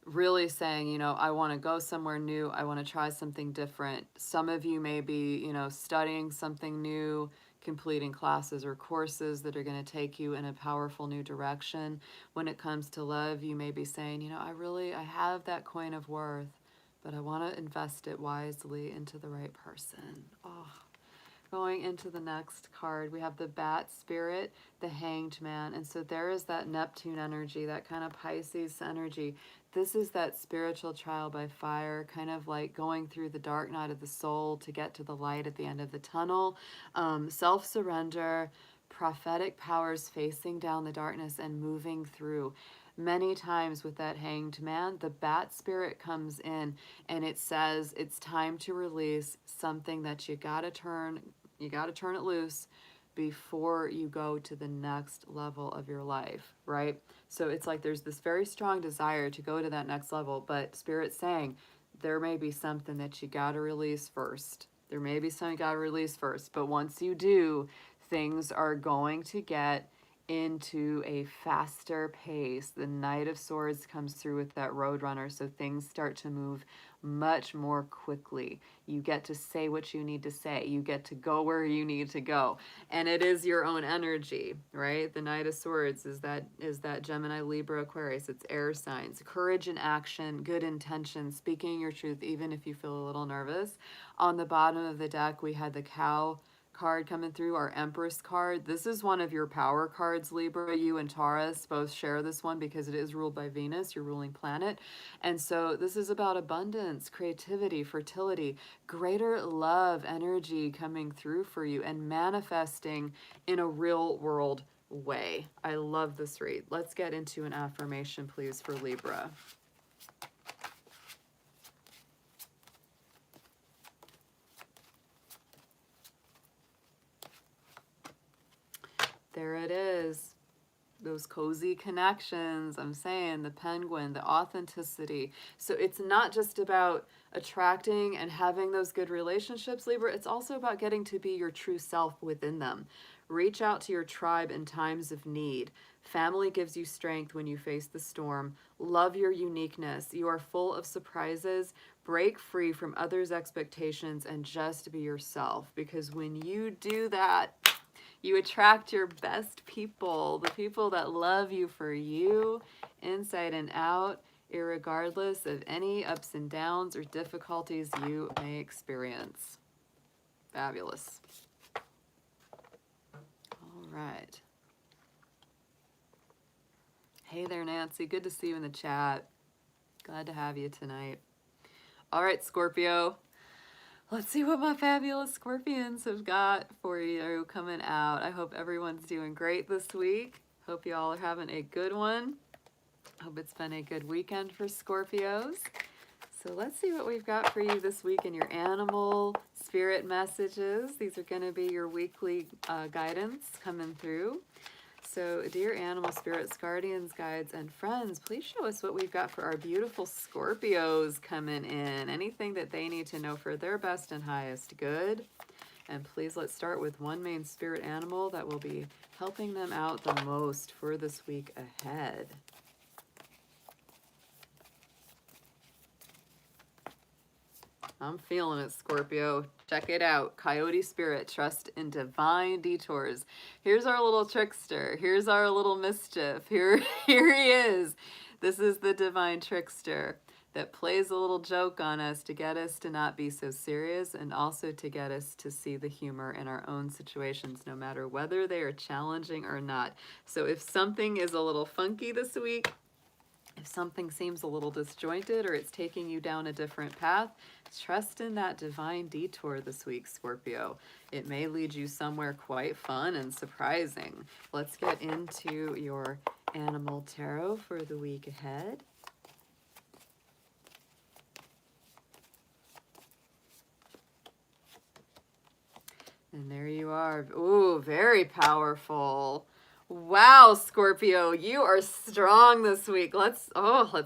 really saying, I want to go somewhere new. I want to try something different. Some of you may be, studying something new, completing classes or courses that are going to take you in a powerful new direction. When it comes to love, you may be saying, I have that coin of worth, but I want to invest it wisely into the right person. Oh. Going into the next card, we have the Bat Spirit, the Hanged Man. And so there is that Neptune energy, that kind of Pisces energy. This is that spiritual trial by fire, kind of like going through the dark night of the soul to get to the light at the end of the tunnel. Self-surrender, prophetic powers facing down the darkness and moving through. Many times with that Hanged Man, the Bat Spirit comes in and it says it's time to release something that you got to turn it loose before you go to the next level of your life, right? So it's like there's this very strong desire to go to that next level, but Spirit's saying there may be something that you got to release first. There may be something you got to release first, but once you do, things are going to get into a faster pace. The Knight of Swords comes through with that Roadrunner, so things start to move much more quickly. You get to say what you need to say. You get to go where you need to go. And it is your own energy, right? The Knight of Swords is that Gemini, Libra, Aquarius. It's air signs. Courage and action, good intention, speaking your truth even if you feel a little nervous. On the bottom of the deck, we had the Cow card coming through, our Empress card. This is one of your power cards, Libra. You and Taurus both share this one because it is ruled by Venus, your ruling planet. And so this is about abundance, creativity, fertility, greater love energy coming through for you and manifesting in a real world way. I love this read. Let's get into an affirmation, please, for Libra. There it is. Those cozy connections. I'm saying the penguin, the authenticity. So it's not just about attracting and having those good relationships, Libra. It's also about getting to be your true self within them. Reach out to your tribe in times of need. Family gives you strength when you face the storm. Love your uniqueness. You are full of surprises. Break free from others' expectations and just be yourself. Because when you do that, you attract your best people, the people that love you for you, inside and out, irregardless of any ups and downs or difficulties you may experience. Fabulous. All right. Hey there, Nancy. Good to see you in the chat. Glad to have you tonight. All right, Scorpio. Let's see what my fabulous Scorpions have got for you coming out. I hope everyone's doing great this week. Hope you all are having a good one. Hope it's been a good weekend for Scorpios. So let's see what we've got for you this week in your animal spirit messages. These are going to be your weekly guidance coming through. So, dear animal spirits, guardians, guides, and friends, please show us what we've got for our beautiful Scorpios coming in. Anything that they need to know for their best and highest good. And please, let's start with one main spirit animal that will be helping them out the most for this week ahead. I'm feeling it, Scorpio. Check it out. Coyote Spirit, trust in divine detours. Here's our little trickster. Here's our little mischief. Here he is. This is the divine trickster that plays a little joke on us to get us to not be so serious and also to get us to see the humor in our own situations, no matter whether they are challenging or not. So if something is a little funky this week, if something seems a little disjointed or it's taking you down a different path, trust in that divine detour this week, Scorpio. It may lead you somewhere quite fun and surprising. Let's get into your animal tarot for the week ahead. And there you are. Ooh, very powerful. Wow, Scorpio, you are strong this week. Let's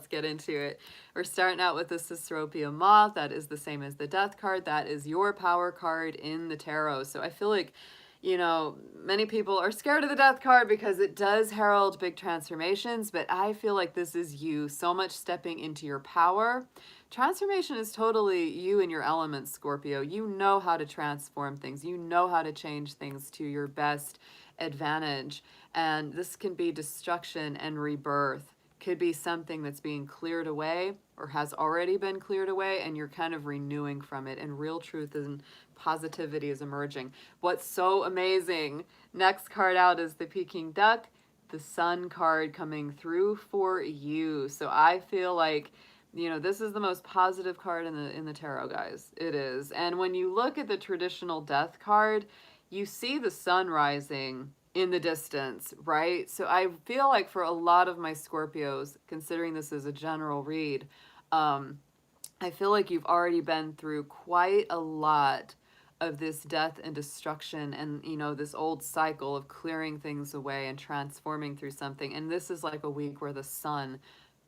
get into it. We're starting out with the Cecropia Moth. That is the same as the Death card. That is your power card in the tarot. So I feel like, you know, many people are scared of the Death card because it does herald big transformations, but I feel like this is you so much stepping into your power. Transformation is totally you and your elements, Scorpio. You know how to transform things. You know how to change things to your best advantage. And this can be destruction and rebirth. Could be something that's being cleared away or has already been cleared away, and you're kind of renewing from it, and real truth and positivity is emerging. What's so amazing, next card out is the Peking Duck, the Sun card coming through for you. So I feel like, you know, this is the most positive card in the tarot, guys. It is. And when you look at the traditional Death card, you see the sun rising in the distance, right? So I feel like for a lot of my Scorpios, considering this is a general read, I feel like you've already been through quite a lot of this death and destruction and, you know, this old cycle of clearing things away and transforming through something. And this is like a week where the sun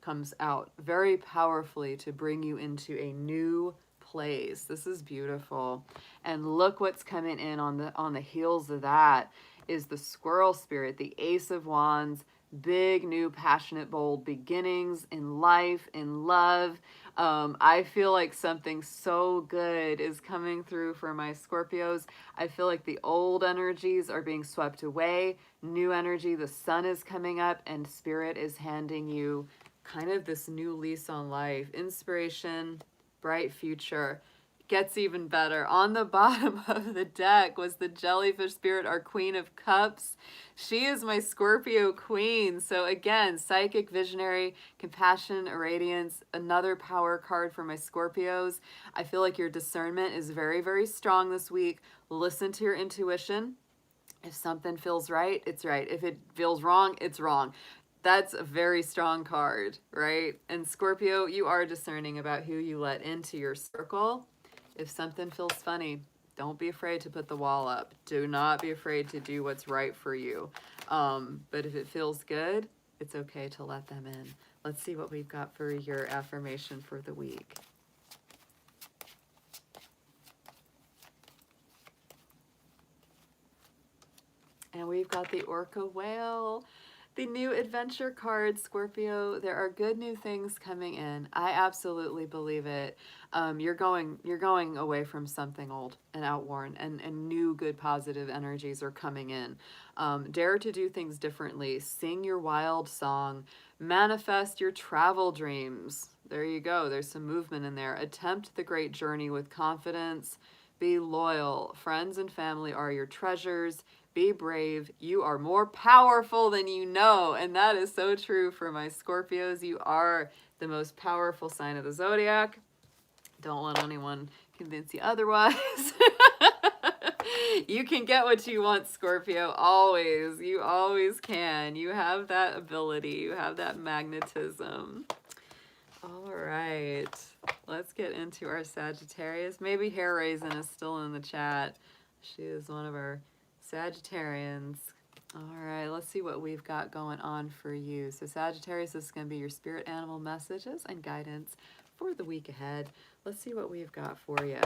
comes out very powerfully to bring you into a new place. This is beautiful. And look what's coming in on the heels of that is the Squirrel Spirit, the Ace of Wands, big, new, passionate, bold beginnings in life, in love. I feel like something so good is coming through for my Scorpios. I feel like the old energies are being swept away. New energy, the sun is coming up, and Spirit is handing you kind of this new lease on life. Inspiration, bright future. gets even better. On the bottom of the deck was the Jellyfish Spirit, our Queen of Cups. She is my Scorpio queen. So again, psychic, visionary, compassion, radiance, another power card for my Scorpios. I feel like your discernment is very, very strong this week. Listen to your intuition. If something feels right, it's right. If it feels wrong, it's wrong. That's a very strong card, right? And Scorpio, you are discerning about who you let into your circle. If something feels funny, don't be afraid to put the wall up. Do not be afraid to do what's right for you. But if it feels good, it's okay to let them in. Let's see what we've got for your affirmation for the week. And we've got the Orca Whale, the new adventure card, Scorpio. There are good new things coming in. I absolutely believe it. You're going away from something old and outworn, and new good positive energies are coming in. Dare to do things differently. Sing your wild song. Manifest your travel dreams. There you go. There's some movement in there. Attempt the great journey with confidence. Be loyal. Friends and family are your treasures. Be brave. You are more powerful than you know. And that is so true for my Scorpios. You are the most powerful sign of the zodiac. Don't let anyone convince you otherwise. You can get what you want, Scorpio. Always. You always can. You have that ability. You have that magnetism. All right. Let's get into our Sagittarius. Maybe Hair Raisin is still in the chat. She is one of our Sagittarians. All right, let's see what we've got going on for you. So Sagittarius, this is going to be your spirit animal messages and guidance for the week ahead. Let's see what we've got for you.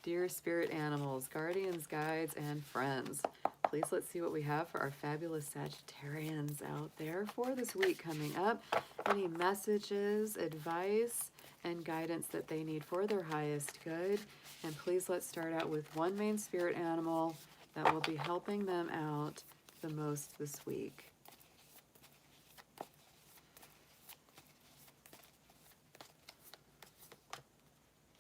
Dear spirit animals, guardians, guides, and friends, please let's see what we have for our fabulous Sagittarians out there for this week coming up. Any messages, advice, and guidance that they need for their highest good. And please let's start out with one main spirit animal that will be helping them out the most this week.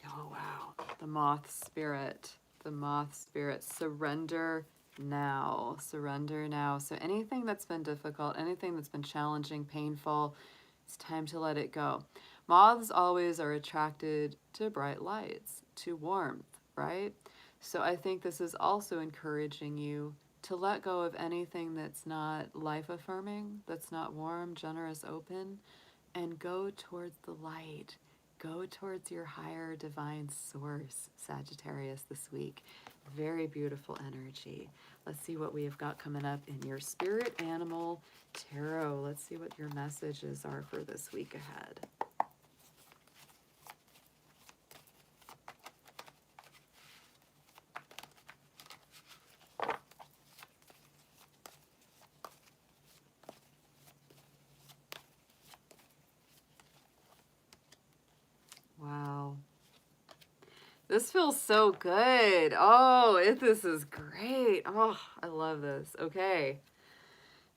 Oh, wow. The moth spirit. The moth spirit. Surrender now. Surrender now. So anything that's been difficult, anything that's been challenging, painful, it's time to let it go. Moths always are attracted to bright lights, to warmth, right? So I think this is also encouraging you to let go of anything that's not life-affirming, that's not warm, generous, open, and go towards the light. Go towards your higher divine source, Sagittarius, this week. Very beautiful energy. Let's see what we have got coming up in your spirit animal tarot. Let's see what your messages are for this week ahead. Wow. This feels so good. Oh, this is great. Oh, I love this. Okay.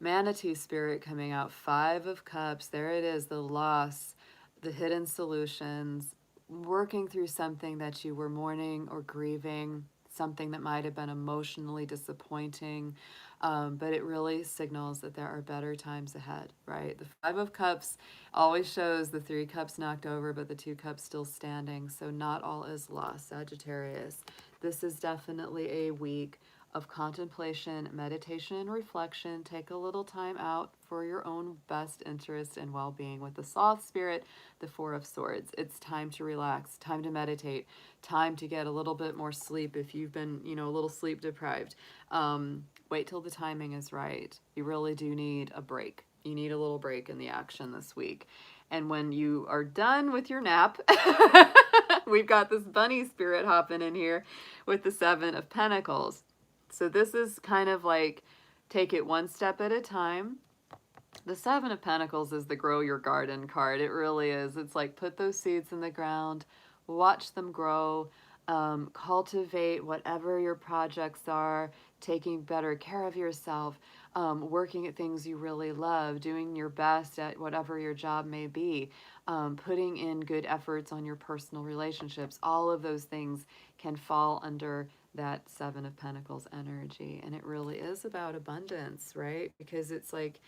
Manatee spirit coming out. 5 of Cups. There it is. The loss, the hidden solutions, working through something that you were mourning or grieving, something that might have been emotionally disappointing. But it really signals that there are better times ahead, right? The 5 of Cups always shows the 3 cups knocked over, but the 2 cups still standing. So not all is lost, Sagittarius. This is definitely a week of contemplation, meditation, and reflection. Take a little time out for your own best interest and well-being. With the Sloth spirit, the 4 of Swords, it's time to relax, time to meditate, time to get a little bit more sleep if you've been, a little sleep deprived. Wait till the timing is right. You really do need a break. You need a little break in the action this week. And when you are done with your nap, we've got this bunny spirit hopping in here with the 7 of Pentacles. So this is kind of like take it one step at a time. The 7 of Pentacles is the grow your garden card. It really is. It's like put those seeds in the ground, watch them grow, cultivate whatever your projects are. taking better care of yourself, working at things you really love, doing your best at whatever your job may be, putting in good efforts on your personal relationships. All of those things can fall under that Seven of Pentacles energy. And it really is about abundance, right? Because it's like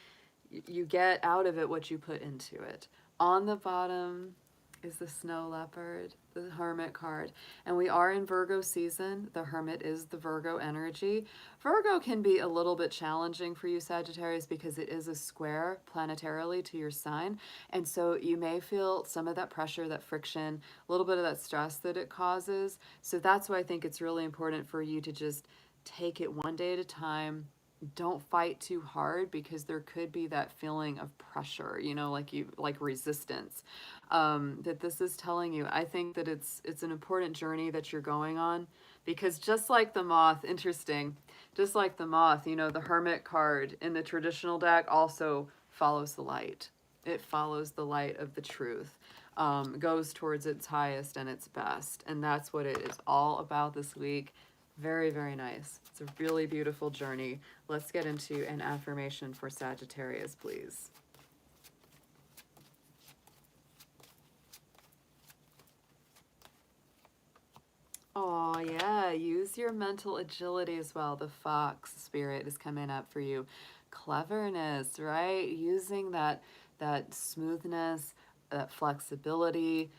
you get out of it what you put into it. On the bottom is the Snow Leopard, the Hermit card. And we are in Virgo season. The Hermit is the Virgo energy. Virgo can be a little bit challenging for you, Sagittarius, because it is a square planetarily to your sign. And so you may feel some of that pressure, that friction, a little bit of that stress that it causes. So that's why I think it's really important for you to just take it one day at a time. Don't fight too hard, because there could be that feeling of pressure, you know, like resistance, that this is telling you. I think that it's an important journey that you're going on, because just like the moth, interesting, just like the moth, you know, the Hermit card in the traditional deck also follows the light. It follows the light of the truth, goes towards its highest and its best. And that's what it is all about this week. Very, very nice. It's a really beautiful journey. Let's get into an affirmation for Sagittarius, please. Oh, yeah. Use your mental agility as well. The fox spirit is coming up for you. Cleverness, right? Using that smoothness, that flexibility.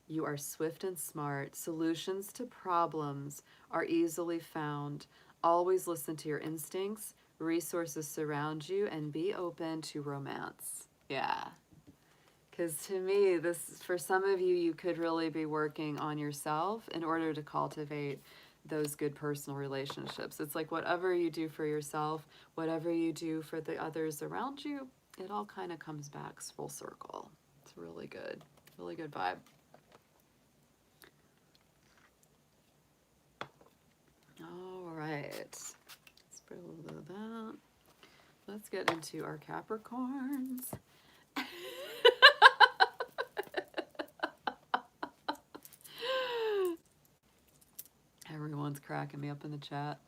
You are swift and smart. Solutions to problems are easily found. Always listen to your instincts. Resources surround you, and be open to romance. Yeah. Because to me, this, for some of you, you could really be working on yourself in order to cultivate those good personal relationships. It's like whatever you do for yourself, whatever you do for the others around you, it all kind of comes back full circle. It's really good vibe. All right, let's put a little bit of that. Let's get into our Capricorns. Everyone's cracking me up in the chat.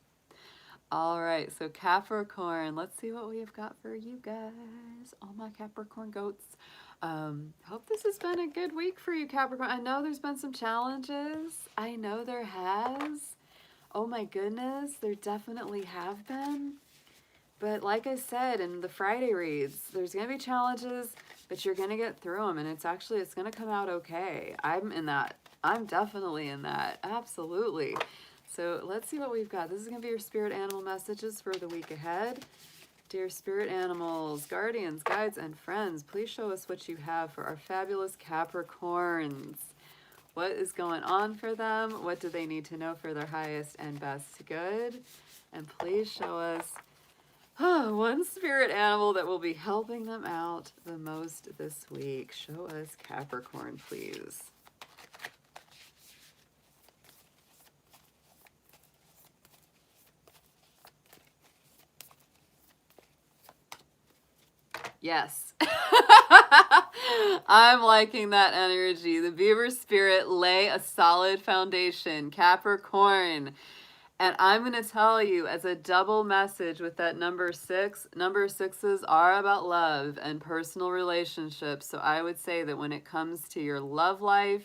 All right, so Capricorn, let's see what we've got for you guys. All my Capricorn goats. Hope this has been a good week for you, Capricorn. I know there's been some challenges. I know there has. Oh my goodness, there definitely have been. But like I said in the Friday reads, there's going to be challenges, but you're going to get through them. And it's going to come out okay. I'm in that. I'm definitely in that. Absolutely. So let's see what we've got. This is going to be your spirit animal messages for the week ahead. Dear spirit animals, guardians, guides, and friends, please show us what you have for our fabulous Capricorns. What is going on for them? What do they need to know for their highest and best good? And please show us one spirit animal that will be helping them out the most this week. Show us Capricorn, please. Yes. I'm liking that energy. The beaver spirit, lay a solid foundation. Capricorn. And I'm going to tell you, as a double message with that number 6, number 6s are about love and personal relationships. So I would say that when it comes to your love life,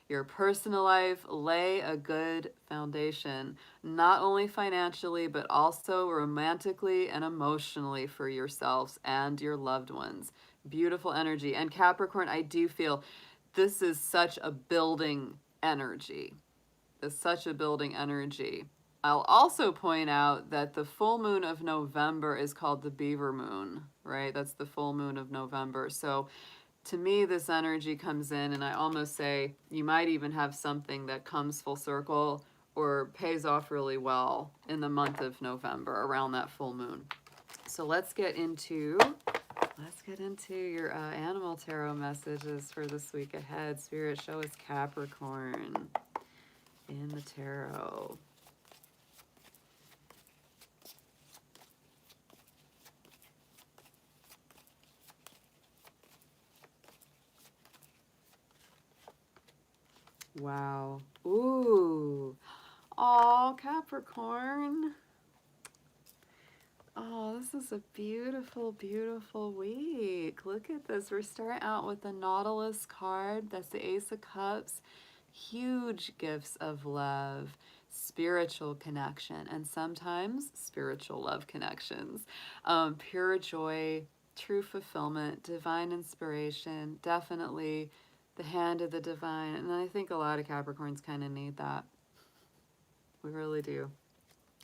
your personal life, lay a good foundation, not only financially, but also romantically and emotionally for yourselves and your loved ones. Beautiful energy. And Capricorn, I do feel this is such a building energy. It's such a building energy. I'll also point out that the full moon of November is called the Beaver Moon, right? That's the full moon of November. So to me, this energy comes in, and I almost say you might even have something that comes full circle or pays off really well in the month of November around that full moon. So let's get into your animal tarot messages for this week ahead. Spirit, show us Capricorn in the tarot. Wow. Ooh. Aw, Capricorn. Oh, this is a beautiful, beautiful week. Look at this. We're starting out with the Nautilus card. That's the Ace of Cups. Huge gifts of love, spiritual connection, and sometimes spiritual love connections. Pure joy, true fulfillment, divine inspiration, definitely the hand of the divine. And I think a lot of Capricorns kind of need that. We really do.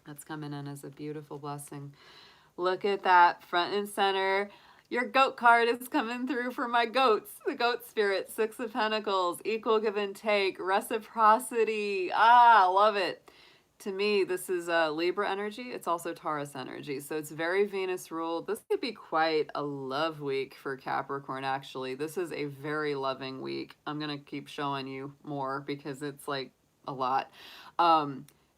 That's coming in as a beautiful blessing. Look at that, front and center. Your goat card is coming through for my goats. The goat spirit, Six of Pentacles, equal give and take, reciprocity. Ah, love it. To me, this is Libra energy. It's also Taurus energy. So it's very Venus ruled. This could be quite a love week for Capricorn, actually. This is a very loving week. I'm going to keep showing you more because it's like a lot.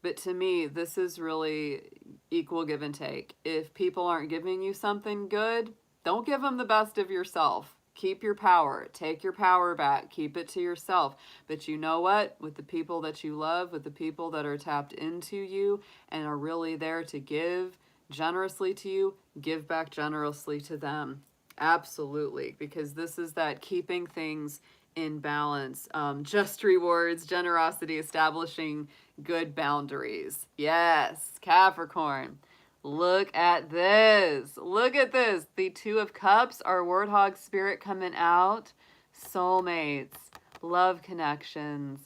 But to me, this is really equal give and take. If people aren't giving you something good, don't give them the best of yourself. Keep your power. Take your power back. Keep it to yourself. But you know what? With the people that you love, with the people that are tapped into you and are really there to give generously to you, give back generously to them. Absolutely. Because this is that keeping things in balance. Just rewards, generosity, establishing good boundaries. Yes, Capricorn. Look at this. Look at this. The Two of Cups, our Warthog spirit coming out. Soulmates, love connections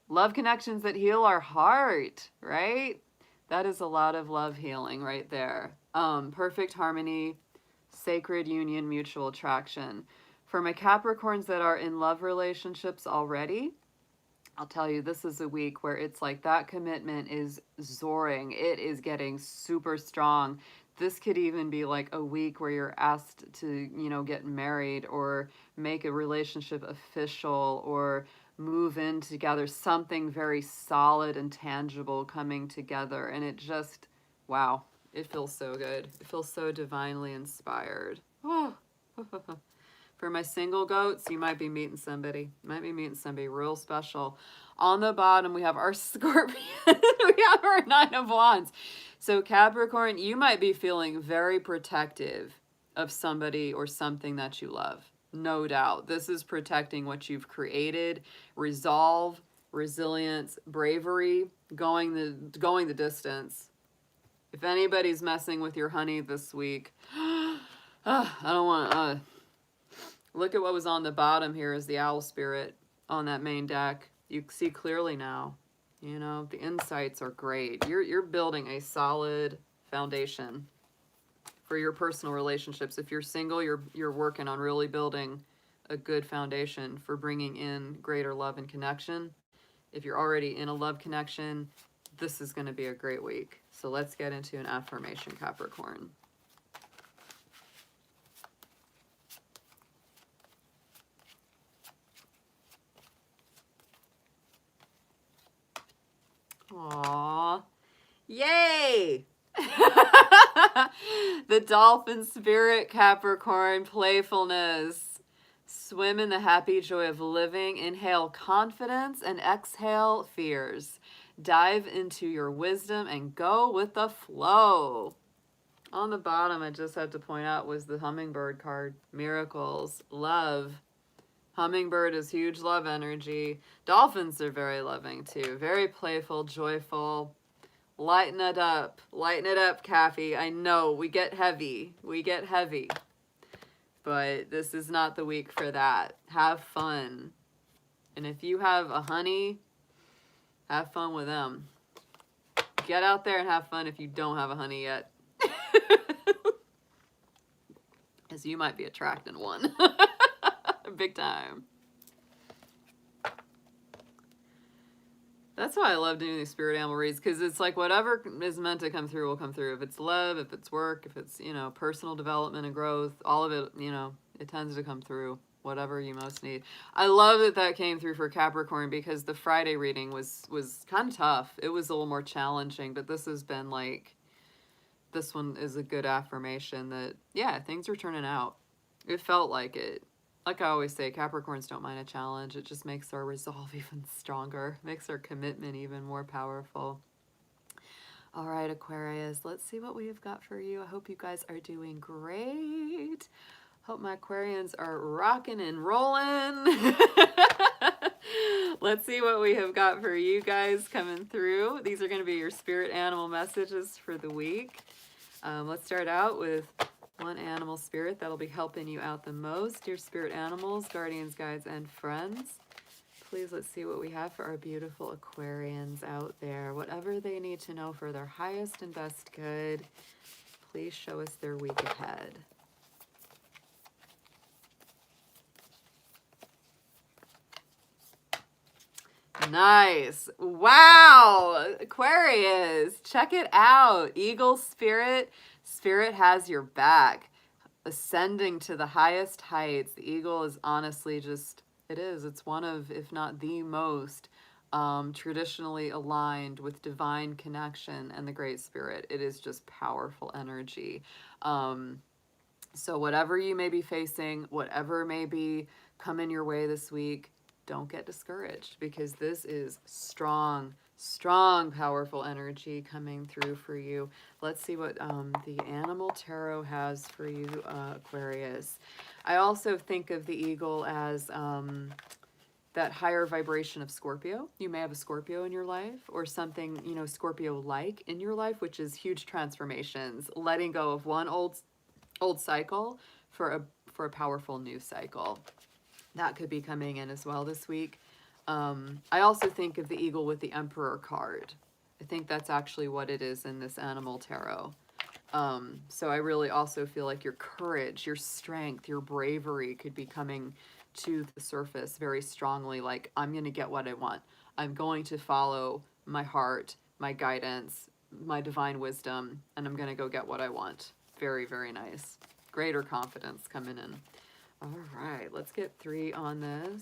that heal our heart, right? That is a lot of love healing right there. Perfect harmony, sacred union, mutual attraction. For my Capricorns that are in love relationships already, I'll tell you, this is a week where it's like that commitment is soaring. It is getting super strong. This could even be like a week where you're asked to, you know, get married or make a relationship official or move in together. Something very solid and tangible coming together. And it just, wow, it feels so good. It feels so divinely inspired. Oh. For my single goats, you might be meeting somebody. You might be meeting somebody real special. On the bottom, we have our Scorpion. We have our Nine of Wands. So Capricorn, you might be feeling very protective of somebody or something that you love. No doubt. This is protecting what you've created. Resolve, resilience, bravery, going the distance. If anybody's messing with your honey this week, I don't want look at what was on the bottom here is the owl spirit on that main deck. You see clearly now. You know, the insights are great. You're building a solid foundation for your personal relationships. If you're single, you're working on really building a good foundation for bringing in greater love and connection. If you're already in a love connection, this is going to be a great week. So let's get into an affirmation, Capricorn. Aww. Yay! The dolphin spirit, Capricorn, playfulness. Swim in the happy joy of living. Inhale confidence and exhale fears. Dive into your wisdom and go with the flow. On the bottom, I just had to point out, was the hummingbird card. Miracles, love. Hummingbird is huge love energy. Dolphins are very loving too. Very playful, joyful. Lighten it up. Lighten it up, Caffey. I know, we get heavy. We get heavy. But this is not the week for that. Have fun. And if you have a honey, have fun with them. Get out there and have fun if you don't have a honey yet. As you might be attracting one. Big time. That's why I love doing these spirit animal reads, because it's like whatever is meant to come through will come through. If it's love, if it's work, if it's, you know, personal development and growth, all of it, you know, it tends to come through, whatever you most need. I love that that came through for Capricorn, because the Friday reading was kind of tough. It was a little more challenging, but this has been like, this one is a good affirmation that, yeah, things are turning out. It felt like it. Like I always say, Capricorns don't mind a challenge. It just makes our resolve even stronger, makes our commitment even more powerful. All right, Aquarius, let's see what we have got for you. I hope you guys are doing great. Hope my Aquarians are rocking and rolling. Let's see what we have got for you guys coming through. These are going to be your spirit animal messages for the week. Let's start out with one animal spirit that'll be helping you out the most. Your spirit animals, guardians, guides, and friends. Please, let's see what we have for our beautiful Aquarians out there. Whatever they need to know for their highest and best good, please show us their week ahead. Nice. Wow. Aquarius, check it out. Eagle spirit. Spirit has your back. Ascending to the highest heights. The eagle is honestly just, it's one of, if not the most traditionally aligned with divine connection and the Great Spirit. It is just powerful energy. So whatever you may be facing, whatever may be coming your way this week, don't get discouraged, because this is strong, powerful energy coming through for you. Let's see what the Animal Tarot has for you, Aquarius. I also think of the eagle as that higher vibration of Scorpio. You may have a Scorpio in your life, or something, Scorpio-like in your life, which is huge transformations, letting go of one old cycle for a powerful new cycle. That could be coming in as well this week. I also think of the eagle with the Emperor card. I think that's actually what it is in this Animal Tarot. So I really also feel like your courage, your strength, your bravery could be coming to the surface very strongly. Like, I'm going to get what I want. I'm going to follow my heart, my guidance, my divine wisdom, and I'm going to go get what I want. Very, very nice. Greater confidence coming in. All right, let's get 3 on this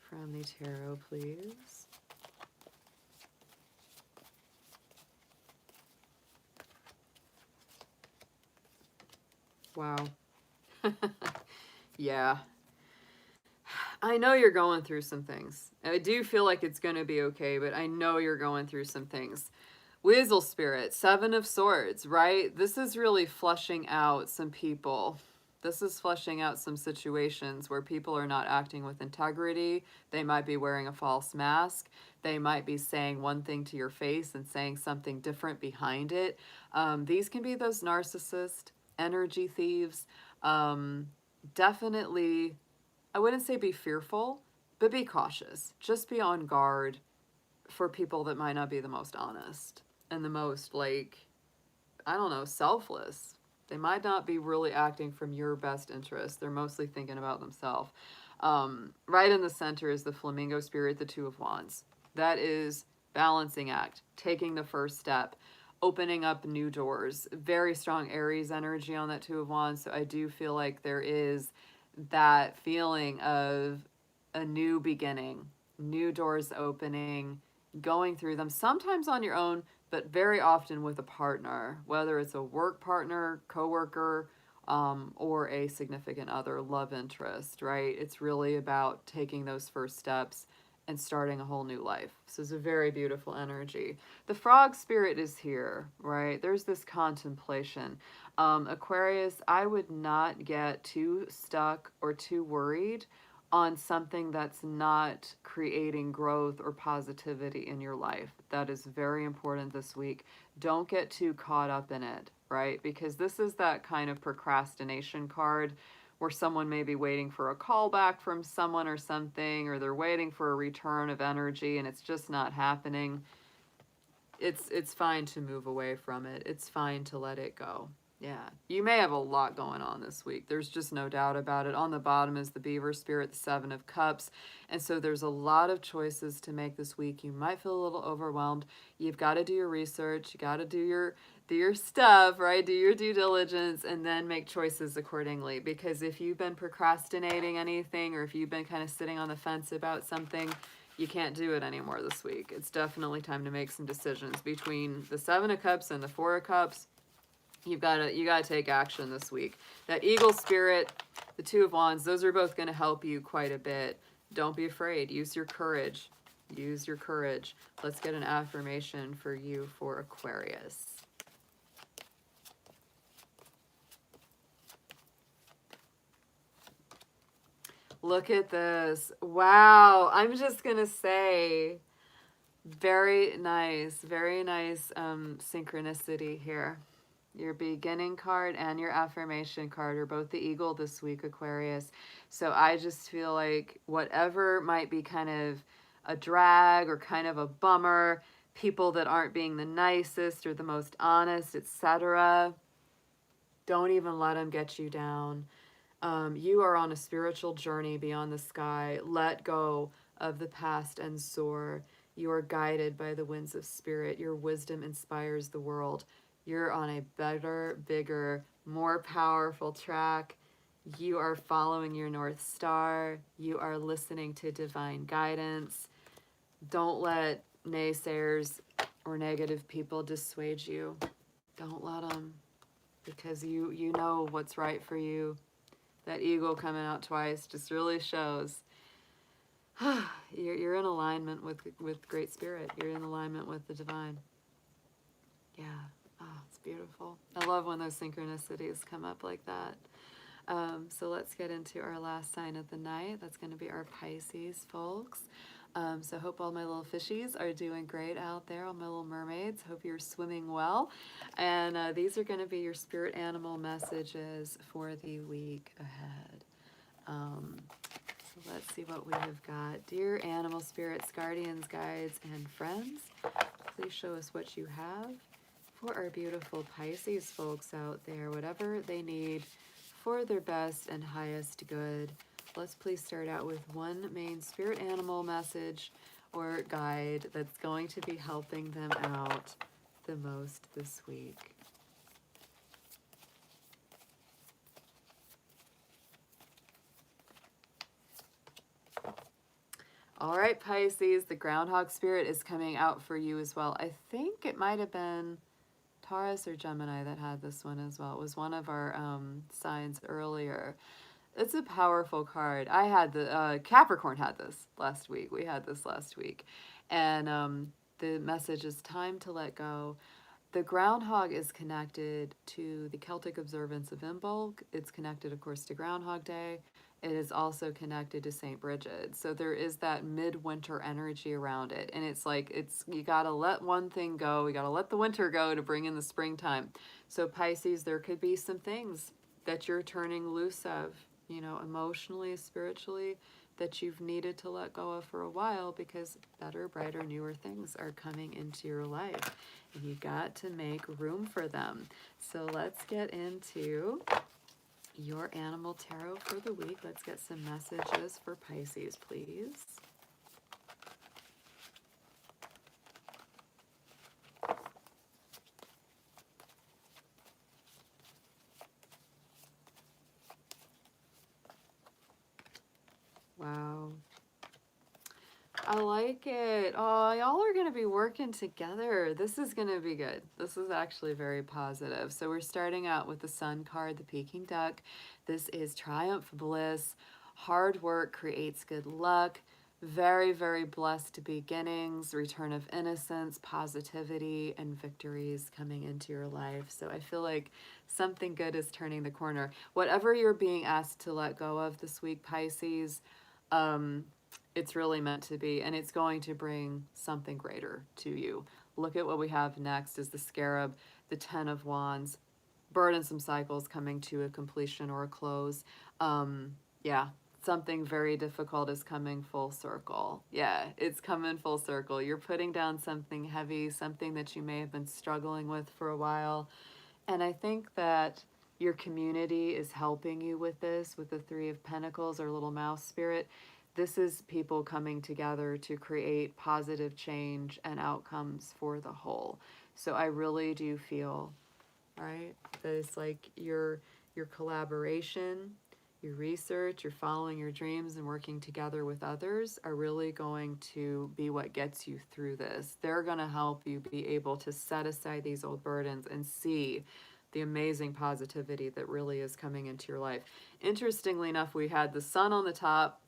from the tarot, please. Wow. Yeah. I know you're going through some things. I do feel like it's going to be okay, but I know you're going through some things. Weasel Spirit, 7 of Swords, right? This is really flushing out some people. This is fleshing out some situations where people are not acting with integrity. They might be wearing a false mask. They might be saying one thing to your face and saying something different behind it. These can be those narcissist energy thieves. Definitely, I wouldn't say be fearful, but be cautious. Just be on guard for people that might not be the most honest and the most, selfless. They might not be really acting from your best interest. They're mostly thinking about themselves. Right in the center is the Flamingo Spirit, the 2 of Wands. That is balancing act, taking the first step, opening up new doors. Very strong Aries energy on that 2 of Wands. So I do feel like there is that feeling of a new beginning, new doors opening, going through them, sometimes on your own, but very often with a partner, whether it's a work partner, coworker, or a significant other, love interest, right? It's really about taking those first steps and starting a whole new life. So it's a very beautiful energy. The Frog Spirit is here, right? There's this contemplation. Aquarius, I would not get too stuck or too worried on something that's not creating growth or positivity in your life. That is very important this week. Don't get too caught up in it, right? Because this is that kind of procrastination card where someone may be waiting for a call back from someone or something, or they're waiting for a return of energy and it's just not happening. It's fine to move away from it. It's fine to let it go. Yeah, you may have a lot going on this week. There's just no doubt about it. On the bottom is the Beaver Spirit, the 7 of Cups. And so there's a lot of choices to make this week. You might feel a little overwhelmed. You've got to do your research. You got to do your stuff, right? Do your due diligence and then make choices accordingly. Because if you've been procrastinating anything, or if you've been kind of sitting on the fence about something, you can't do it anymore this week. It's definitely time to make some decisions. Between the 7 of Cups and the 4 of Cups, you gotta take action this week. That Eagle Spirit, the 2 of Wands, those are both going to help you quite a bit. Don't be afraid. Use your courage. Use your courage. Let's get an affirmation for you for Aquarius. Look at this. Wow. I'm just going to say, very nice synchronicity here. Your beginning card and your affirmation card are both the eagle this week, Aquarius. So I just feel like whatever might be kind of a drag or kind of a bummer, people that aren't being the nicest or the most honest, etc., don't even let them get you down. You are on a spiritual journey beyond the sky. Let go of the past and soar. You are guided by the winds of spirit. Your wisdom inspires the world. You're on a better, bigger, more powerful track. You are following your North Star. You are listening to divine guidance. Don't let naysayers or negative people dissuade you. Don't let them, because you know what's right for you. That eagle coming out twice just really shows you're in alignment with Great Spirit. You're in alignment with the divine. Yeah. Oh, it's beautiful. I love when those synchronicities come up like that. So let's get into our last sign of the night. That's going to be our Pisces, folks. So hope all my little fishies are doing great out there, all my little mermaids. Hope you're swimming well. And these are going to be your spirit animal messages for the week ahead. So let's see what we have got. Dear animal spirits, guardians, guides, and friends, please show us what you have for our beautiful Pisces folks out there, whatever they need for their best and highest good. Let's please start out with one main spirit animal message or guide that's going to be helping them out the most this week. All right, Pisces, the groundhog spirit is coming out for you as well. I think it might have been Taurus or Gemini that had this one as well. It was one of our signs earlier. It's a powerful card. I had the Capricorn had this last week. We had this last week. And the message is time to let go. The groundhog is connected to the Celtic observance of Imbolc. It's connected, of course, to Groundhog Day. It is also connected to St. Bridget. So there is that midwinter energy around it. And it's like, you got to let one thing go. We got to let the winter go to bring in the springtime. So Pisces, there could be some things that you're turning loose of, you know, emotionally, spiritually, that you've needed to let go of for a while because better, brighter, newer things are coming into your life. And you got to make room for them. So let's get into your animal tarot for the week. Let's get some messages for Pisces, please. Wow. I like it. Oh, y'all are going to be working together. This is going to be good. This is actually very positive. So we're starting out with the Sun card, the Peking Duck. This is triumph, bliss. Hard work creates good luck. Very, very blessed beginnings, return of innocence, positivity, and victories coming into your life. So I feel like something good is turning the corner. Whatever you're being asked to let go of this week, Pisces, it's really meant to be, and it's going to bring something greater to you. Look at what we have next is the Scarab, the Ten of Wands, burdensome cycles coming to a completion or a close. Yeah, something very difficult is coming full circle. Yeah, it's coming full circle. You're putting down something heavy, something that you may have been struggling with for a while. And I think that your community is helping you with this, with the Three of Pentacles or Little Mouse Spirit. This is people coming together to create positive change and outcomes for the whole. So I really do feel, right, that it's like your collaboration, your research, you're following your dreams and working together with others are really going to be what gets you through this. They're going to help you be able to set aside these old burdens and see the amazing positivity that really is coming into your life. Interestingly enough, we had the Sun on the top,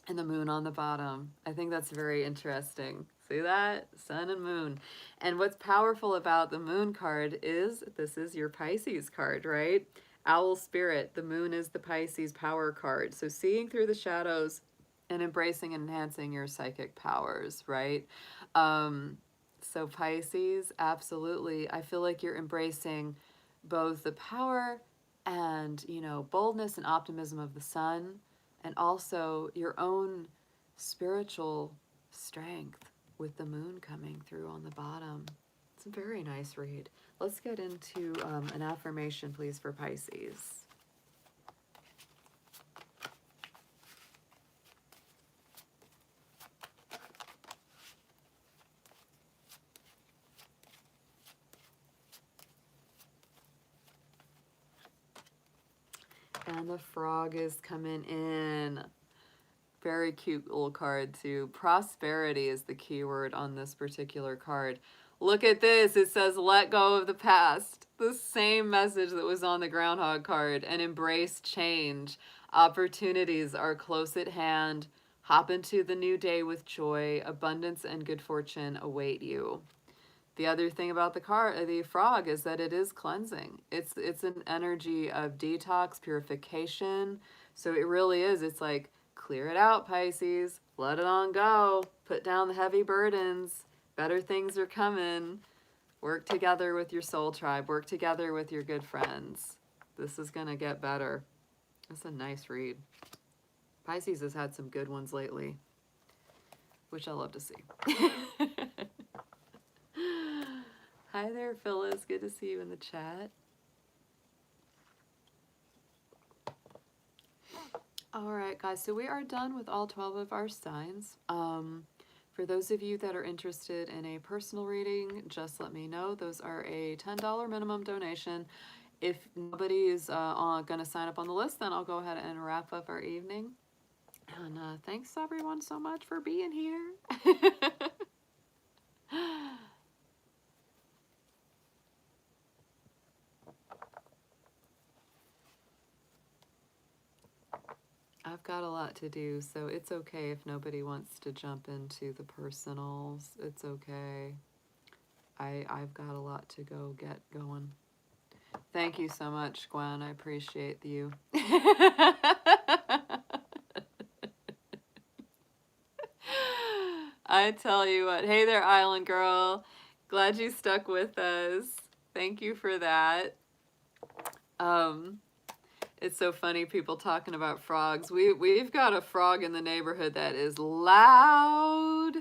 and the moon on the bottom. I think that's very interesting. See that? Sun and moon. And what's powerful about the moon card is this is your Pisces card, right? Owl spirit. The moon is the Pisces power card. So seeing through the shadows and embracing and enhancing your psychic powers, right? So Pisces, absolutely. I feel like you're embracing both the power and, you know, boldness and optimism of the sun, and also your own spiritual strength with the moon coming through on the bottom. It's a very nice read. Let's get into an affirmation, please, for Pisces. And the frog is coming in. Very cute little card too. Prosperity is the key word on this particular card. Look at this. It says, let go of the past. The same message that was on the Groundhog card. And embrace change. Opportunities are close at hand. Hop into the new day with joy. Abundance and good fortune await you. The other thing about the frog is that it is cleansing. It's an energy of detox, purification. So it really is. It's like, clear it out, Pisces. Let it on go. Put down the heavy burdens. Better things are coming. Work together with your soul tribe. Work together with your good friends. This is going to get better. That's a nice read. Pisces has had some good ones lately, which I love to see. Hi there, Phyllis. Good to see you in the chat. All right, guys. So we are done with all 12 of our signs. For those of you that are interested in a personal reading, just let me know. Those are a $10 minimum donation. If nobody is going to sign up on the list, then I'll go ahead and wrap up our evening. And thanks, everyone, so much for being here. I've got a lot to do, so it's okay if nobody wants to jump into the personals. It's okay. I've got a lot to go get going. Thank you so much, Gwen. I appreciate you. I tell you what. Hey there, Island Girl. Glad you stuck with us. Thank you for that. It's so funny, people talking about frogs. We've got a frog in the neighborhood that is loud.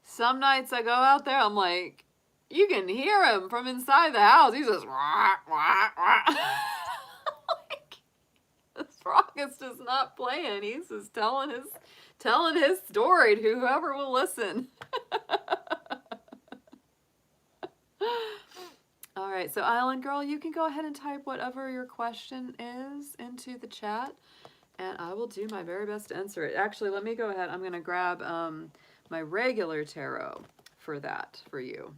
Some nights I go out there, I'm like, you can hear him from inside the house. He's just wah, wah, wah. Like, this frog is just not playing. He's just telling his story to whoever will listen. All right, so Island Girl, you can go ahead and type whatever your question is into the chat, and I will do my very best to answer it. Actually, let me go ahead. I'm going to grab my regular tarot for that, for you.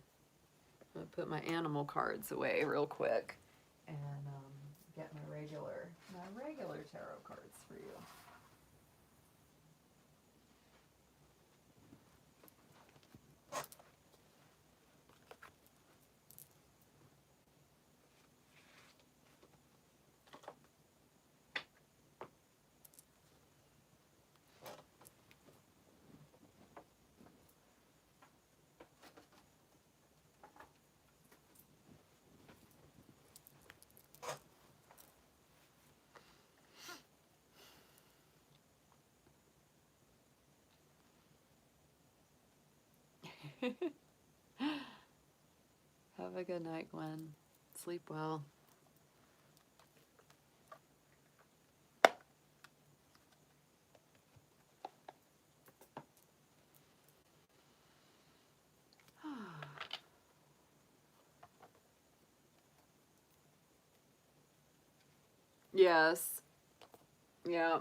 I'm going to put my animal cards away real quick and get my regular tarot cards for you. Have a good night, Gwen. Sleep well. Yes. Yeah.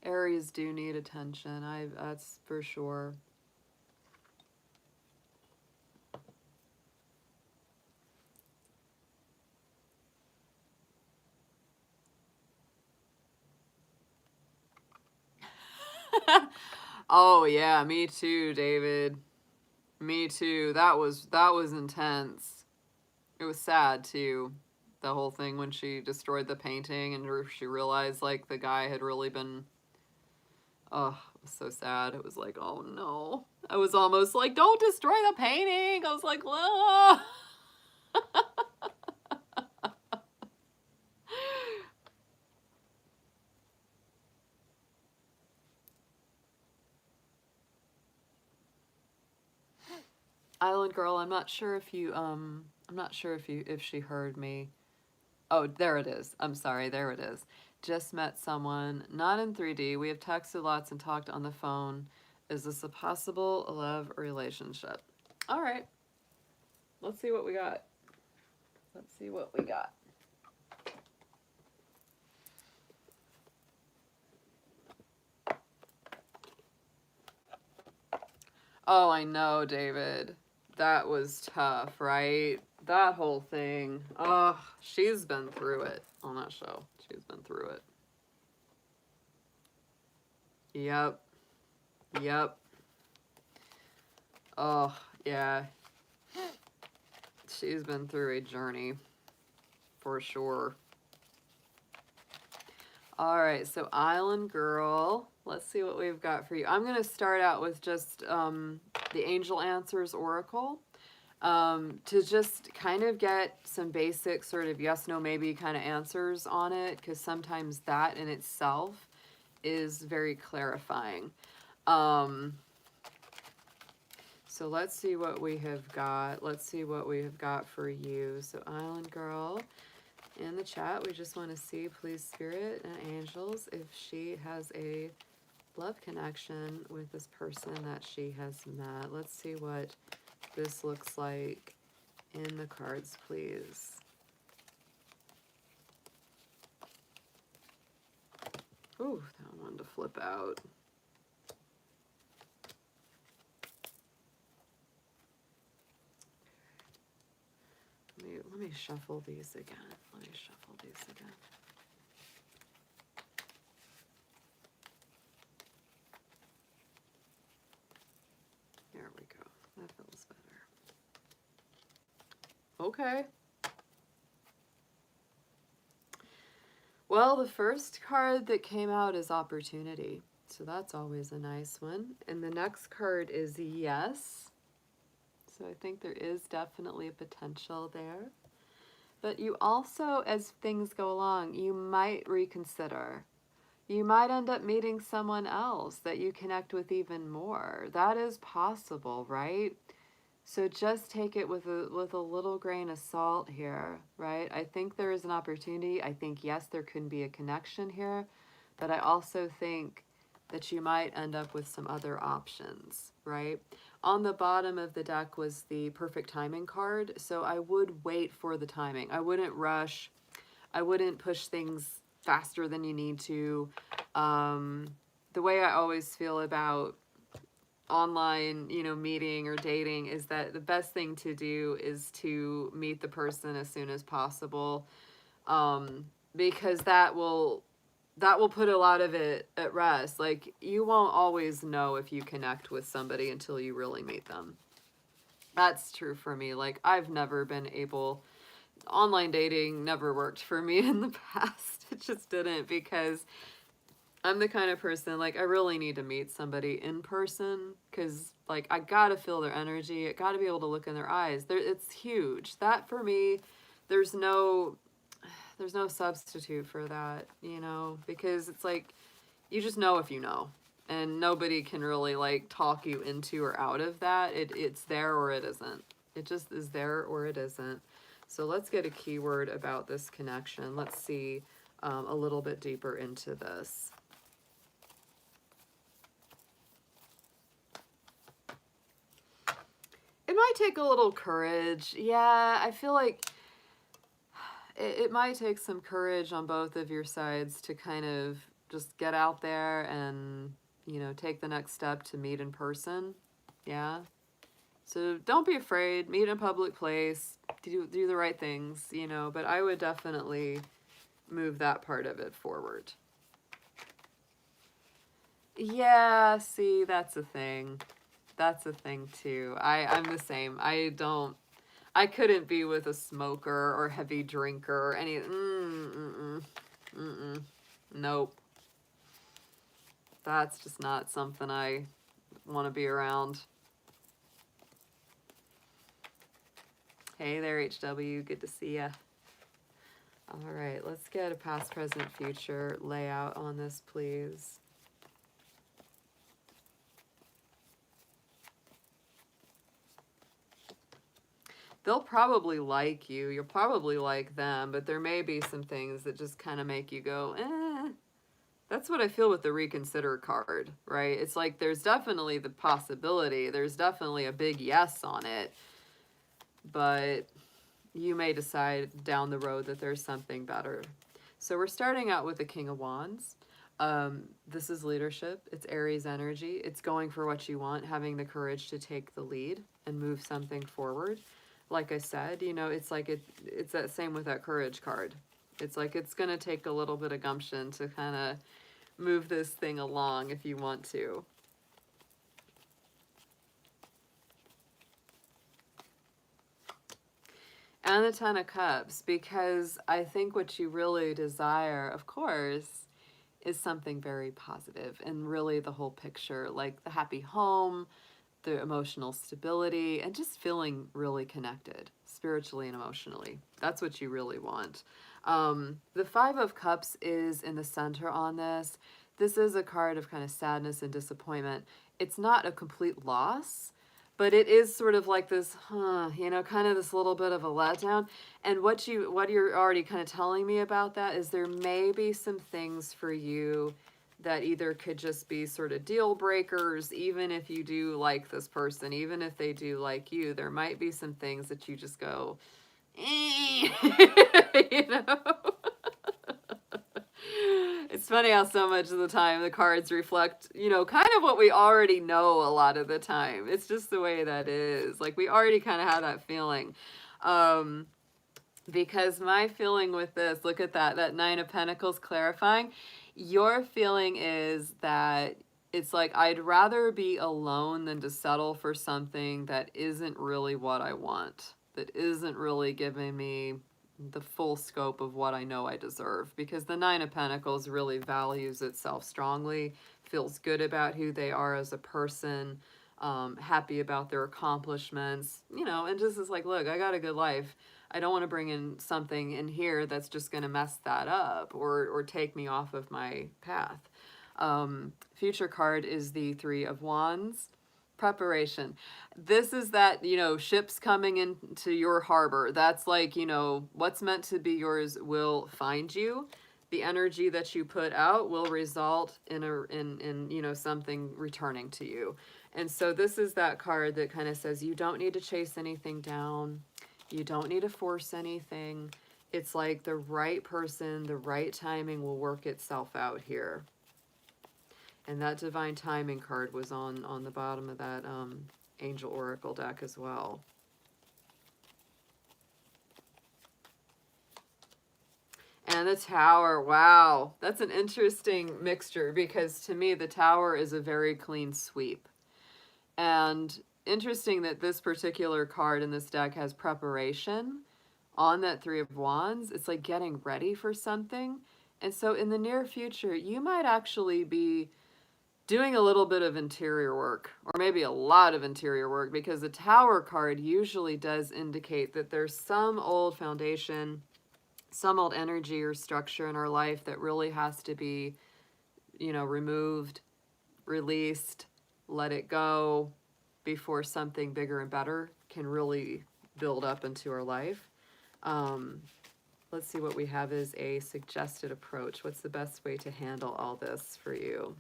Aries do need attention. That's for sure. Oh yeah, me too, David. Me too. That was intense. It was sad too. The whole thing when she destroyed the painting and she realized like the guy had really been, oh, it was so sad. It was like, oh no. I was almost like, don't destroy the painting. I was like, whoa. Island Girl, I'm not sure if she heard me. Oh, there it is. I'm sorry, there it is. Just met someone, not in 3D. We have texted lots and talked on the phone. Is this a possible love relationship? All right. Let's see what we got. Let's see what we got. Oh, I know, David. That was tough, right? That whole thing. Oh, she's been through it on that show. She's been through it. Yep. Yep. Oh, yeah. She's been through a journey for sure. All right, so Island Girl, let's see what we've got for you. I'm going to start out with just the Angel Answers Oracle to just kind of get some basic sort of yes, no, maybe kind of answers on it, because sometimes that in itself is very clarifying. So let's see what we have got. Let's see what we have got for you. So Island Girl, in the chat, we just want to see, please, Spirit and angels, if she has a love connection with this person that she has met. Let's see what this looks like in the cards, please. Ooh, that one to flip out. Let me shuffle these again. Let me shuffle these again. There we go. That feels better. Okay. Well, the first card that came out is Opportunity. So that's always a nice one. And the next card is Yes. So I think there is definitely a potential there. But you also, as things go along, you might reconsider. You might end up meeting someone else that you connect with even more. That is possible, right? So just take it with a little grain of salt here, right? I think there is an opportunity. I think, yes, there can be a connection here, but I also think that you might end up with some other options, right? On the bottom of the deck was the perfect timing card, so I would wait for the timing. I wouldn't rush. I wouldn't push things faster than you need to. The way I always feel about online, meeting or dating is that the best thing to do is to meet the person as soon as possible, because that will put a lot of it at rest. Like, you won't always know if you connect with somebody until you really meet them. That's true for me. Like, I've never been able, online dating never worked for me in the past. It just didn't, because I'm the kind of person, like, I really need to meet somebody in person, because, like, I gotta feel their energy. I gotta be able to look in their eyes. It's huge. That, for me, there's no substitute for that, because it's like, you just know if you know, and nobody can really, like, talk you into or out of that. It's there or it isn't. It just is there or it isn't. So let's get a keyword about this connection. Let's see a little bit deeper into this. It might take a little courage. Yeah, I feel like it might take some courage on both of your sides to kind of just get out there and, take the next step to meet in person. Yeah. So don't be afraid. Meet in a public place. Do the right things, but I would definitely move that part of it forward. Yeah, see, that's a thing. That's a thing too. I'm the same. I couldn't be with a smoker or heavy drinker or any, nope. That's just not something I want to be around. Hey there, HW. Good to see ya. All right, let's get a past, present, future layout on this, please. They'll probably like you. You'll probably like them, but there may be some things that just kind of make you go, eh. That's what I feel with the reconsider card, right? It's like there's definitely the possibility. There's definitely a big yes on it. But you may decide down the road that there's something better. So we're starting out with the King of Wands. This is leadership. It's Aries energy. It's going for what you want, having the courage to take the lead and move something forward. Like I said, you know, it's like it's that same with that courage card. It's like it's going to take a little bit of gumption to kind of move this thing along if you want to. And the Ten of Cups, because I think what you really desire, of course, is something very positive and really the whole picture, like the happy home, the emotional stability, and just feeling really connected spiritually and emotionally. That's what you really want. The Five of Cups is in the center on this. This is a card of kind of sadness and disappointment. It's not a complete loss, but it is sort of like this, you know, kind of this little bit of a letdown. And what you're already kind of telling me about that is there may be some things for you that either could just be sort of deal breakers, even if you do like this person, even if they do like you, there might be some things that you just go, eh, you know? It's funny how so much of the time the cards reflect, you know, kind of what we already know a lot of the time. It's just the way that is. Like, we already kind of have that feeling. Because my feeling with this, look at that Nine of Pentacles clarifying. Your feeling is that it's like, I'd rather be alone than to settle for something that isn't really what I want, that isn't really giving me the full scope of what I know I deserve. Because the Nine of Pentacles really values itself strongly, feels good about who they are as a person, happy about their accomplishments, you know, and just is like, look, I got a good life. I don't want to bring in something in here that's just going to mess that up or take me off of my path. Future card is the Three of Wands. Preparation. This is that, you know, ships coming into your harbor. That's like, you know, what's meant to be yours will find you. The energy that you put out will result in you know, something returning to you. And so this is that card that kind of says you don't need to chase anything down. You don't need to force anything. It's like the right person, the right timing will work itself out here. And that divine timing card was on the bottom of that Angel Oracle deck as well. And the Tower, wow. That's an interesting mixture because to me the Tower is a very clean sweep. And interesting that this particular card in this deck has preparation on that Three of Wands. It's like getting ready for something. And so in the near future, you might actually be doing a little bit of interior work, or maybe a lot of interior work, because the Tower card usually does indicate that there's some old foundation, some old energy or structure in our life that really has to be, you know, removed, released, let it go before something bigger and better can really build up into our life. Let's see what we have as a suggested approach. What's the best way to handle all this for you?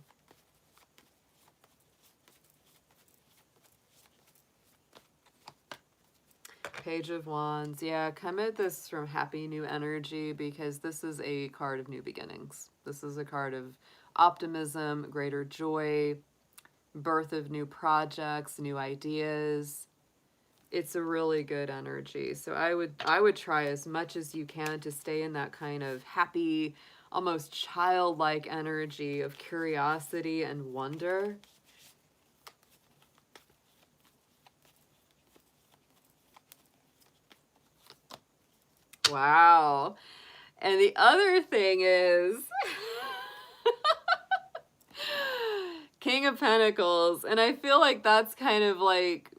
Page of Wands. Yeah, come at this from happy new energy because this is a card of new beginnings. This is a card of optimism, greater joy, birth of new projects, new ideas. It's a really good energy. So I would try as much as you can to stay in that kind of happy, almost childlike energy of curiosity and wonder. Wow. And the other thing is King of Pentacles. And I feel like that's kind of like,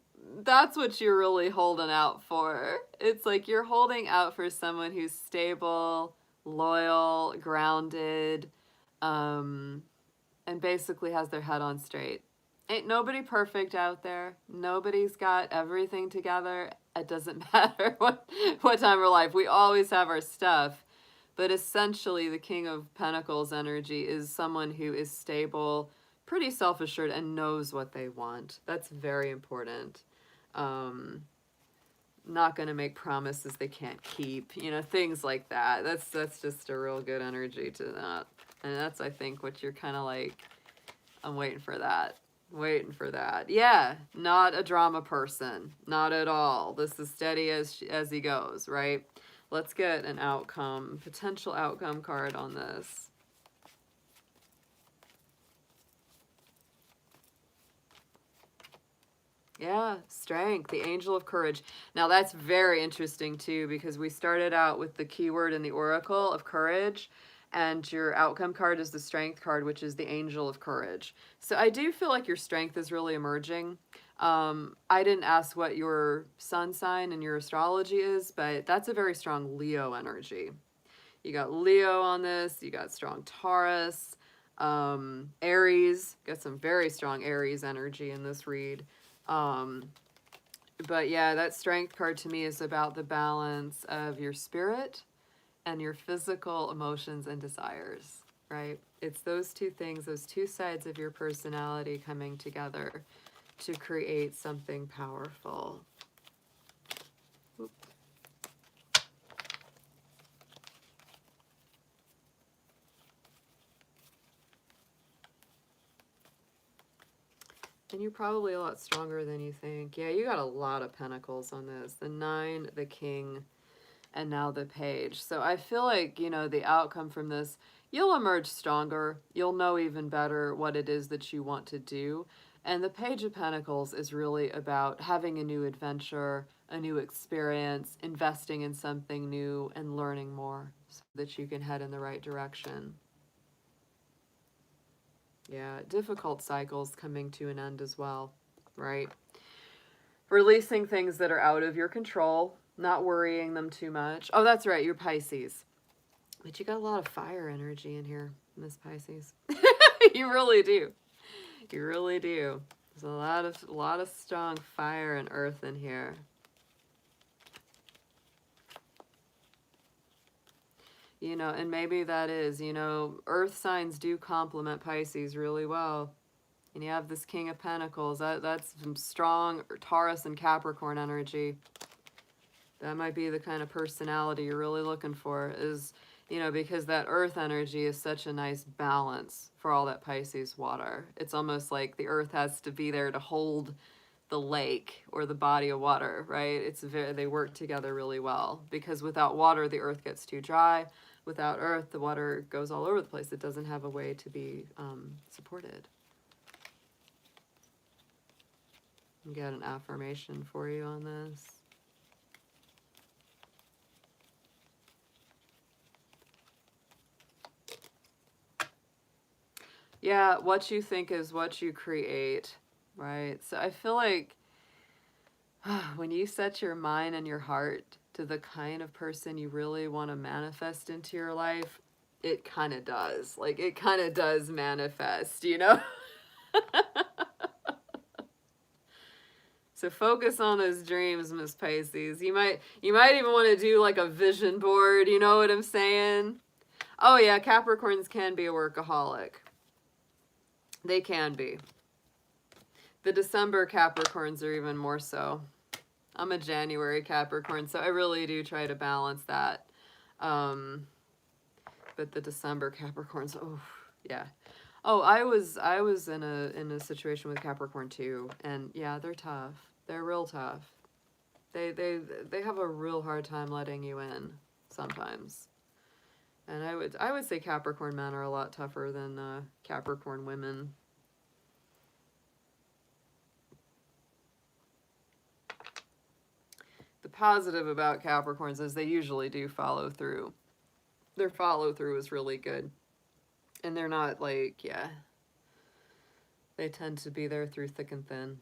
that's what you're really holding out for. It's like you're holding out for someone who's stable, loyal, grounded, and basically has their head on straight. Ain't nobody perfect out there. Nobody's got everything together. It doesn't matter what time of life. We always have our stuff. But essentially, the King of Pentacles energy is someone who is stable, pretty self-assured, and knows what they want. That's very important. Not going to make promises they can't keep. You know, things like that. That's just a real good energy to that. And that's, I think, what you're kind of like, I'm waiting for that. Waiting for that. Yeah, not a drama person. Not at all. This is steady as he goes, right? Let's get an outcome, potential outcome card on this. Yeah, strength, the angel of courage. Now that's very interesting too, because we started out with the keyword in the oracle of courage, and your outcome card is the strength card, which is the angel of courage. So I do feel like your strength is really emerging. I didn't ask what your sun sign and your astrology is, but that's a very strong Leo energy. You got Leo on this, you got strong Taurus, Aries, got some very strong Aries energy in this read. But yeah, that strength card to me is about the balance of your spirit and your physical emotions and desires, right? It's those two things, those two sides of your personality coming together to create something powerful. Oop. And you're probably a lot stronger than you think. Yeah, you got a lot of pentacles on this. The 9, the king, and now the page. So I feel like, you know, the outcome from this, you'll emerge stronger. You'll know even better what it is that you want to do. And the Page of Pentacles is really about having a new adventure, a new experience, investing in something new, and learning more so that you can head in the right direction. Yeah, difficult cycles coming to an end as well, right? Releasing things that are out of your control, not worrying them too much. Oh, that's right, you're Pisces. But you got a lot of fire energy in here, Miss Pisces. You really do. You really do. There's a lot of strong fire and earth in here. You know, and maybe that is, you know, earth signs do complement Pisces really well. And you have this King of Pentacles. That's some strong Taurus and Capricorn energy. That might be the kind of personality you're really looking for, is, you know, because that earth energy is such a nice balance for all that Pisces water. It's almost like the earth has to be there to hold the lake or the body of water, right? They work together really well, because without water, the earth gets too dry. Without earth, the water goes all over the place. It doesn't have a way to be supported. I'll get an affirmation for you on this. Yeah, what you think is what you create, right? So I feel like when you set your mind and your heart to the kind of person you really want to manifest into your life, it kind of does. Like, it kind of does manifest, you know? So focus on those dreams, Miss Pisces. You might even want to do like a vision board, you know what I'm saying? Oh yeah, Capricorns can be a workaholic. They can be. The December Capricorns are even more so. I'm a January Capricorn, so I really do try to balance that. But the December Capricorns, oh yeah. Oh, I was in a situation with Capricorn too, and yeah, they're tough. They're real tough. They have a real hard time letting you in sometimes. And I would say Capricorn men are a lot tougher than Capricorn women. The positive about Capricorns is they usually do follow through. Their follow through is really good. And they're not like, yeah, they tend to be there through thick and thin.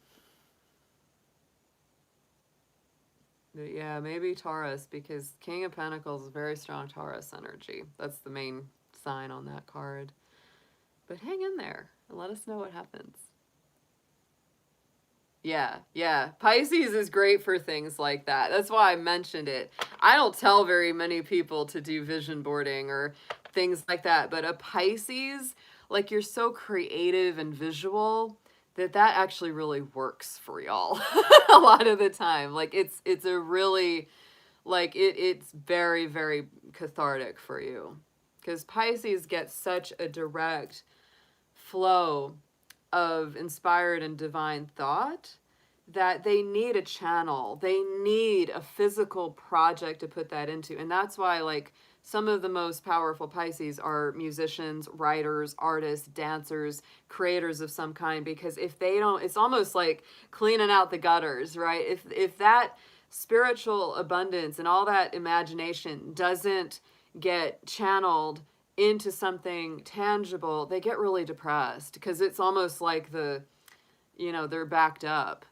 But yeah, maybe Taurus, because King of Pentacles is very strong Taurus energy. That's the main sign on that card. But hang in there and let us know what happens. Yeah. Pisces is great for things like that. That's why I mentioned it. I don't tell very many people to do vision boarding or things like that, but a Pisces, like, you're so creative and visual that actually really works for y'all a lot of the time. Like, it's a really, like, it's very, very cathartic for you, because Pisces gets such a direct flow of inspired and divine thought that they need a channel. They need a physical project to put that into. And that's why, like, some of the most powerful Pisces are musicians, writers, artists, dancers, creators of some kind, because if they don't, it's almost like cleaning out the gutters, right? If that spiritual abundance and all that imagination doesn't get channeled into something tangible, they get really depressed, because it's almost like they're backed up.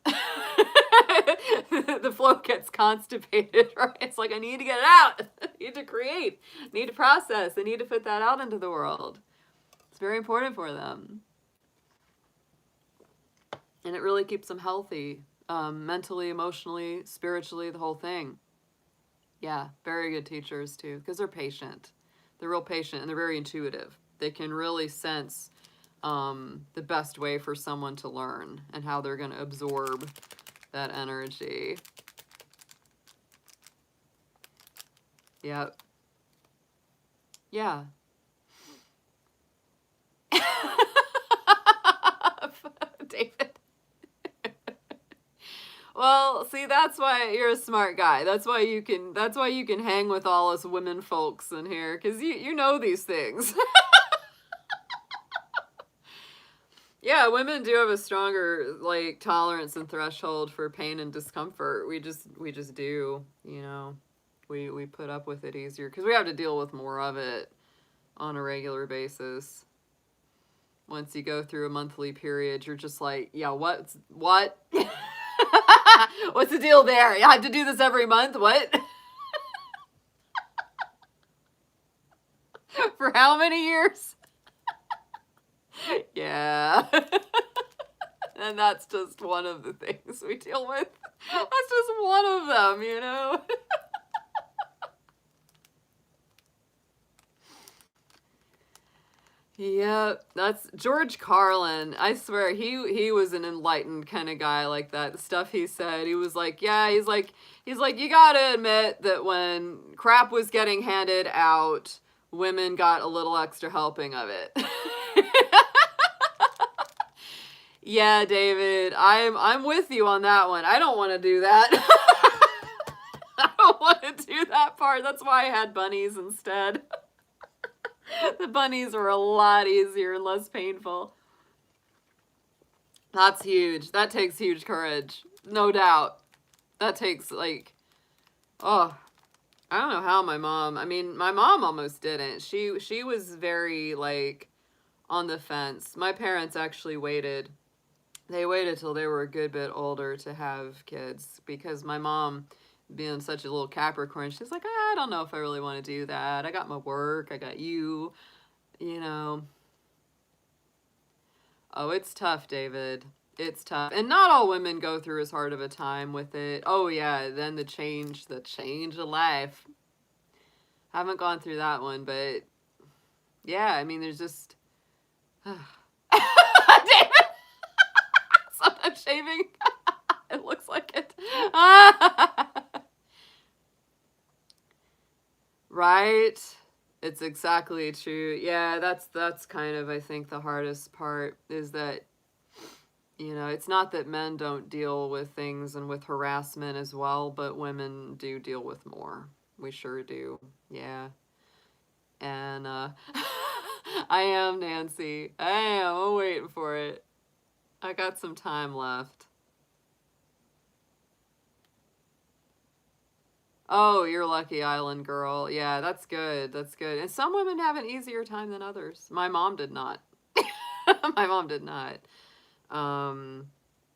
The flow gets constipated, right? It's like, I need to get it out. I need to create. I need to process. I need to put that out into the world. It's very important for them. And it really keeps them healthy, mentally, emotionally, spiritually, the whole thing. Yeah, very good teachers too, because they're patient. They're real patient, and they're very intuitive. They can really sense the best way for someone to learn and how they're going to absorb that energy. Yep. Yeah. David. Well, see, that's why you're a smart guy. That's why you can hang with all us women folks in here, because you know these things. Yeah, women do have a stronger, like, tolerance and threshold for pain and discomfort. We just do, you know. We put up with it easier because we have to deal with more of it on a regular basis. Once you go through a monthly period, you're just like, yeah, what? What's the deal there? I have to do this every month? What? For how many years? Yeah. And that's just one of the things we deal with. That's just one of them, you know? Yeah, that's George Carlin. I swear he was an enlightened kind of guy like that. The stuff he said, he was like, yeah, he's like, you gotta admit that when crap was getting handed out, women got a little extra helping of it. Yeah, David, I'm with you on that one. I don't want to do that. I don't want to do that part. That's why I had bunnies instead. The bunnies were a lot easier and less painful. That's huge. That takes huge courage. No doubt. That takes, like, oh, I don't know how my mom almost didn't. She was very, like, on the fence. My parents actually waited. They waited till they were a good bit older to have kids, because my mom, being such a little Capricorn, she's like, I don't know if I really want to do that. I got my work. I got you know. Oh, it's tough, David. It's tough. And not all women go through as hard of a time with it. Oh, yeah, then the change of life. Haven't gone through that one, but yeah, I mean, there's just... David! Sometimes shaving. It looks like it. Right? It's exactly true. Yeah, that's kind of, I think, the hardest part, is that, you know, it's not that men don't deal with things and with harassment as well, but women do deal with more. We sure do. Yeah. And I am, Nancy. I am. I'm waiting for it. I got some time left. Oh, you're lucky, island girl. Yeah, that's good. That's good. And some women have an easier time than others. My mom did not. My mom did not.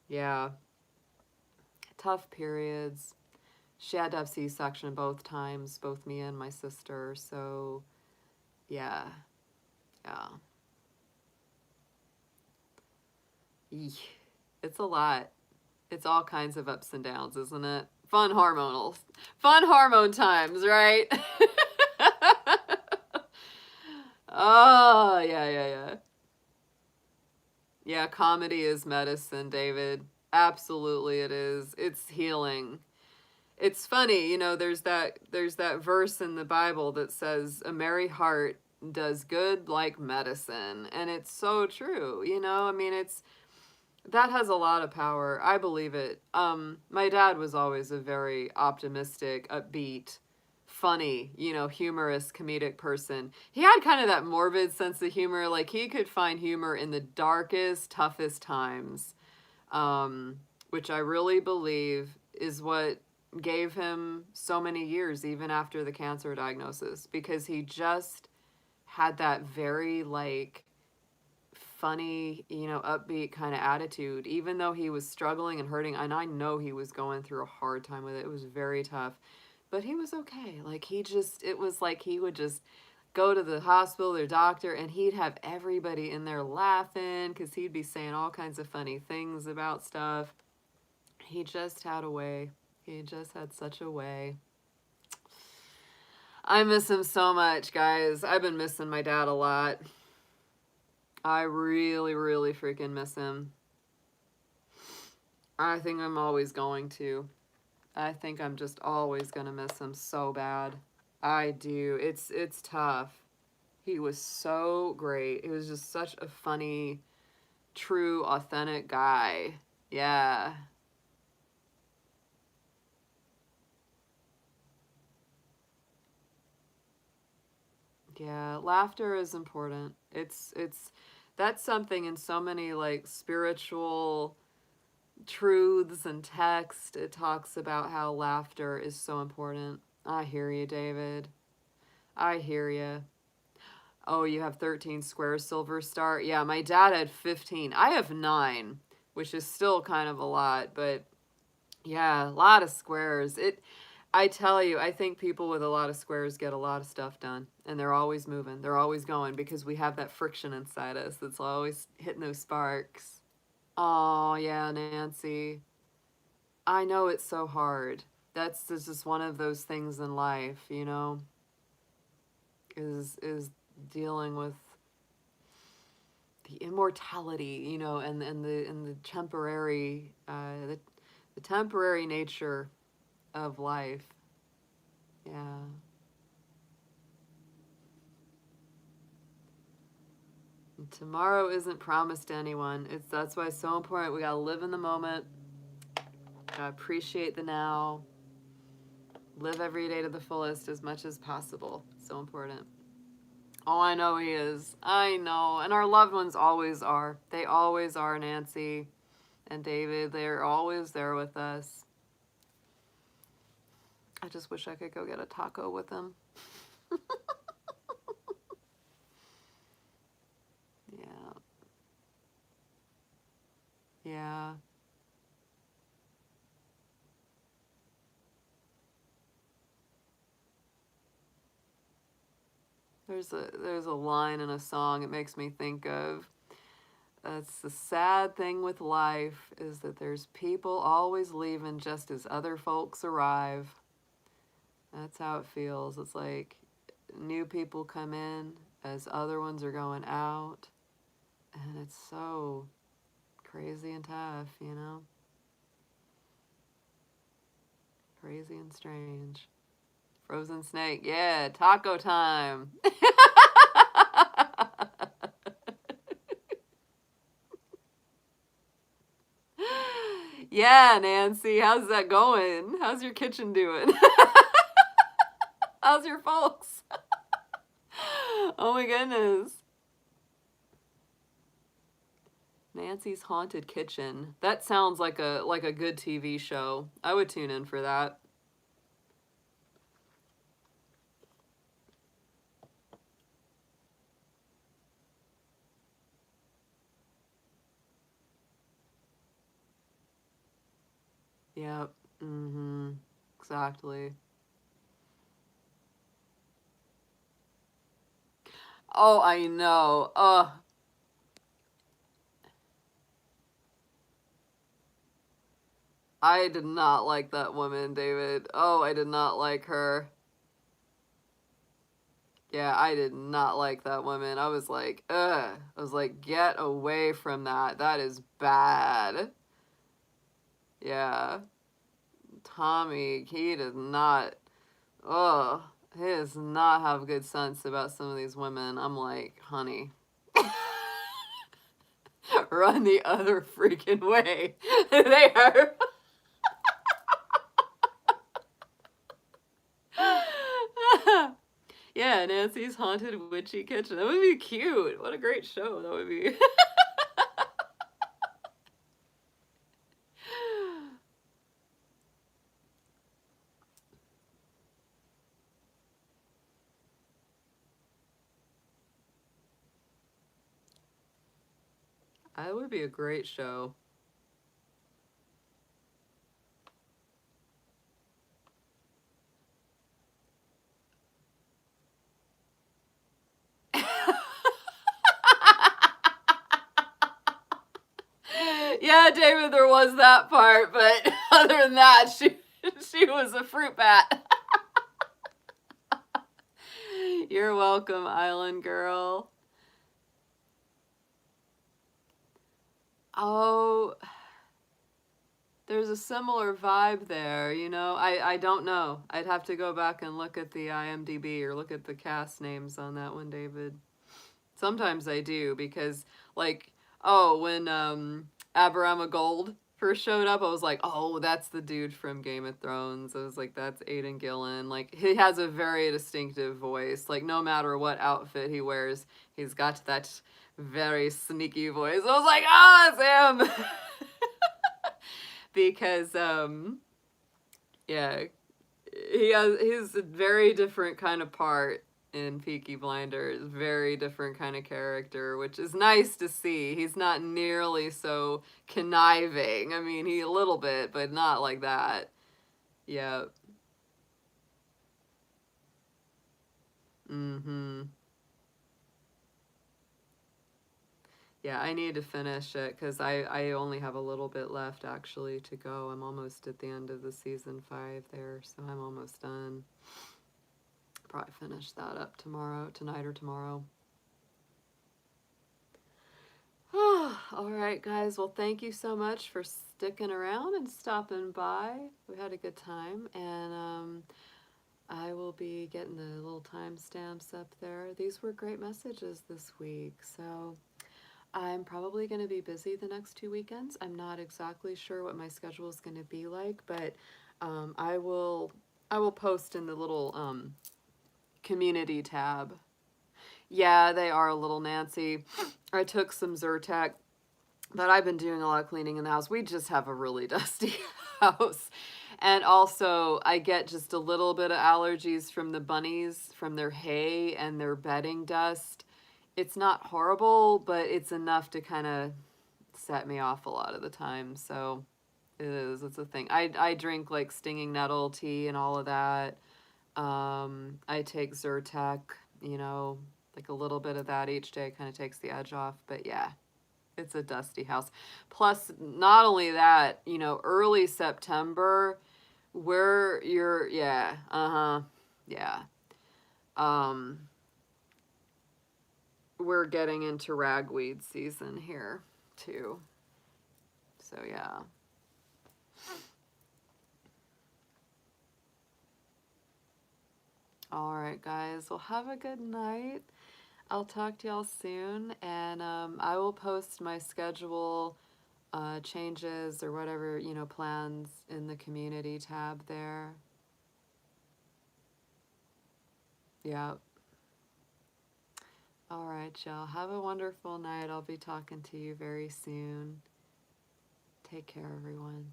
Yeah. Tough periods. She had to have C-section both times, both me and my sister. So, yeah. Yeah. Eek. It's a lot. It's all kinds of ups and downs, isn't it? Fun hormone times, right? Oh, yeah. Yeah, comedy is medicine, David. Absolutely it is. It's healing. It's funny, there's that verse in the Bible that says a merry heart does good like medicine, and it's so true. I mean, it's that has a lot of power. I believe it. My dad was always a very optimistic, upbeat, funny, humorous, comedic person. He had kind of that morbid sense of humor. Like he could find humor in the darkest, toughest times, which I really believe is what gave him so many years, even after the cancer diagnosis, because he just had that very like funny, upbeat kind of attitude, even though he was struggling and hurting. And I know he was going through a hard time with it. It was very tough, but he was okay. Like it was like he would just go to the hospital, their doctor, and he'd have everybody in there laughing because he'd be saying all kinds of funny things about stuff. He just had a way. He just had such a way. I miss him so much, guys. I've been missing my dad a lot. I really, really freaking miss him. I think I'm always going to. I think I'm just always going to miss him so bad. I do. It's tough. He was so great. He was just such a funny, true, authentic guy. Yeah. Yeah, laughter is important. That's something in so many like spiritual truths and text. It talks about how laughter is so important. I hear you, David. I hear you. Oh, you have 13 squares, Silver Star? Yeah, my dad had 15. I have 9, which is still kind of a lot, but yeah, a lot of squares. I tell you, I think people with a lot of squares get a lot of stuff done, and they're always moving. They're always going because we have that friction inside us that's always hitting those sparks. Oh, yeah, Nancy. I know it's so hard. That's just one of those things in life, is dealing with the immortality, and the temporary the temporary nature of life. Yeah. And tomorrow isn't promised to anyone. That's why it's so important. We gotta live in the moment. Gotta appreciate the now. Live every day to the fullest as much as possible. So important. Oh, I know he is. I know. And our loved ones always are. They always are, Nancy and David. They're always there with us. I just wish I could go get a taco with them. Yeah. Yeah. There's a line in a song it makes me think of. That's the sad thing with life is that there's people always leaving just as other folks arrive. That's how it feels. It's like new people come in as other ones are going out. And it's so crazy and tough. Crazy and strange. Frozen snake. Yeah, taco time. Yeah, Nancy, how's that going? How's your kitchen doing? How's your folks? Oh my goodness. Nancy's Haunted Kitchen. That sounds like a good TV show. I would tune in for that. Yep. Mm-hmm. Exactly. Oh, I know. I did not like that woman, David. Oh, I did not like her. Yeah, I did not like that woman. I was like, ugh. I was like, get away from that. That is bad. Yeah. Tommy, he does not, ugh. He does not have good sense about some of these women. I'm like, honey, run the other freaking way. They are. Yeah, Nancy's Haunted Witchy Kitchen. That would be cute. What a great show that would be. That would be a great show. Yeah, David, there was that part, but other than that, she was a fruit bat. You're welcome, Island Girl. Oh, there's a similar vibe there, you know? I don't know. I'd have to go back and look at the IMDb or look at the cast names on that one, David. Sometimes I do because, like, oh, when Aberama Gold first showed up, I was like, oh, that's the dude from Game of Thrones. I was like, that's Aidan Gillen. Like, he has a very distinctive voice. Like, no matter what outfit he wears, he's got that very sneaky voice. I was like, ah, it's him. Because, yeah, he's a very different kind of part in Peaky Blinders, very different kind of character, which is nice to see. He's not nearly so conniving. I mean, he a little bit, but not like that. Yeah. Mm-hmm. Yeah, I need to finish it because I only have a little bit left actually to go. I'm almost at the end of the season 5 there, so I'm almost done. Probably finish that up tonight or tomorrow. All right, guys. Well, thank you so much for sticking around and stopping by. We had a good time, and I will be getting the little timestamps up there. These were great messages this week, so I'm probably going to be busy the next 2 weekends. I'm not exactly sure what my schedule is going to be like, but I will post in the little community tab. Yeah, they are a little Nancy. I took some Zyrtec, but I've been doing a lot of cleaning in the house. We just have a really dusty house. And also, I get just a little bit of allergies from the bunnies, from their hay and their bedding dust. It's not horrible, but it's enough to kind of set me off a lot of the time. So it is, it's a thing. I drink like stinging nettle tea and all of that. I take Zyrtec, you know, like a little bit of that each day kind of takes the edge off. But yeah, it's a dusty house. Plus, not only that, you know, early September, yeah, yeah. Um, we're getting into ragweed season here too. So yeah. All right, guys. Well, have a good night. I'll talk to y'all soon, and I will post my schedule changes or whatever, you know, plans in the community tab there. Yeah. All right, y'all. Have a wonderful night. I'll be talking to you very soon. Take care, everyone.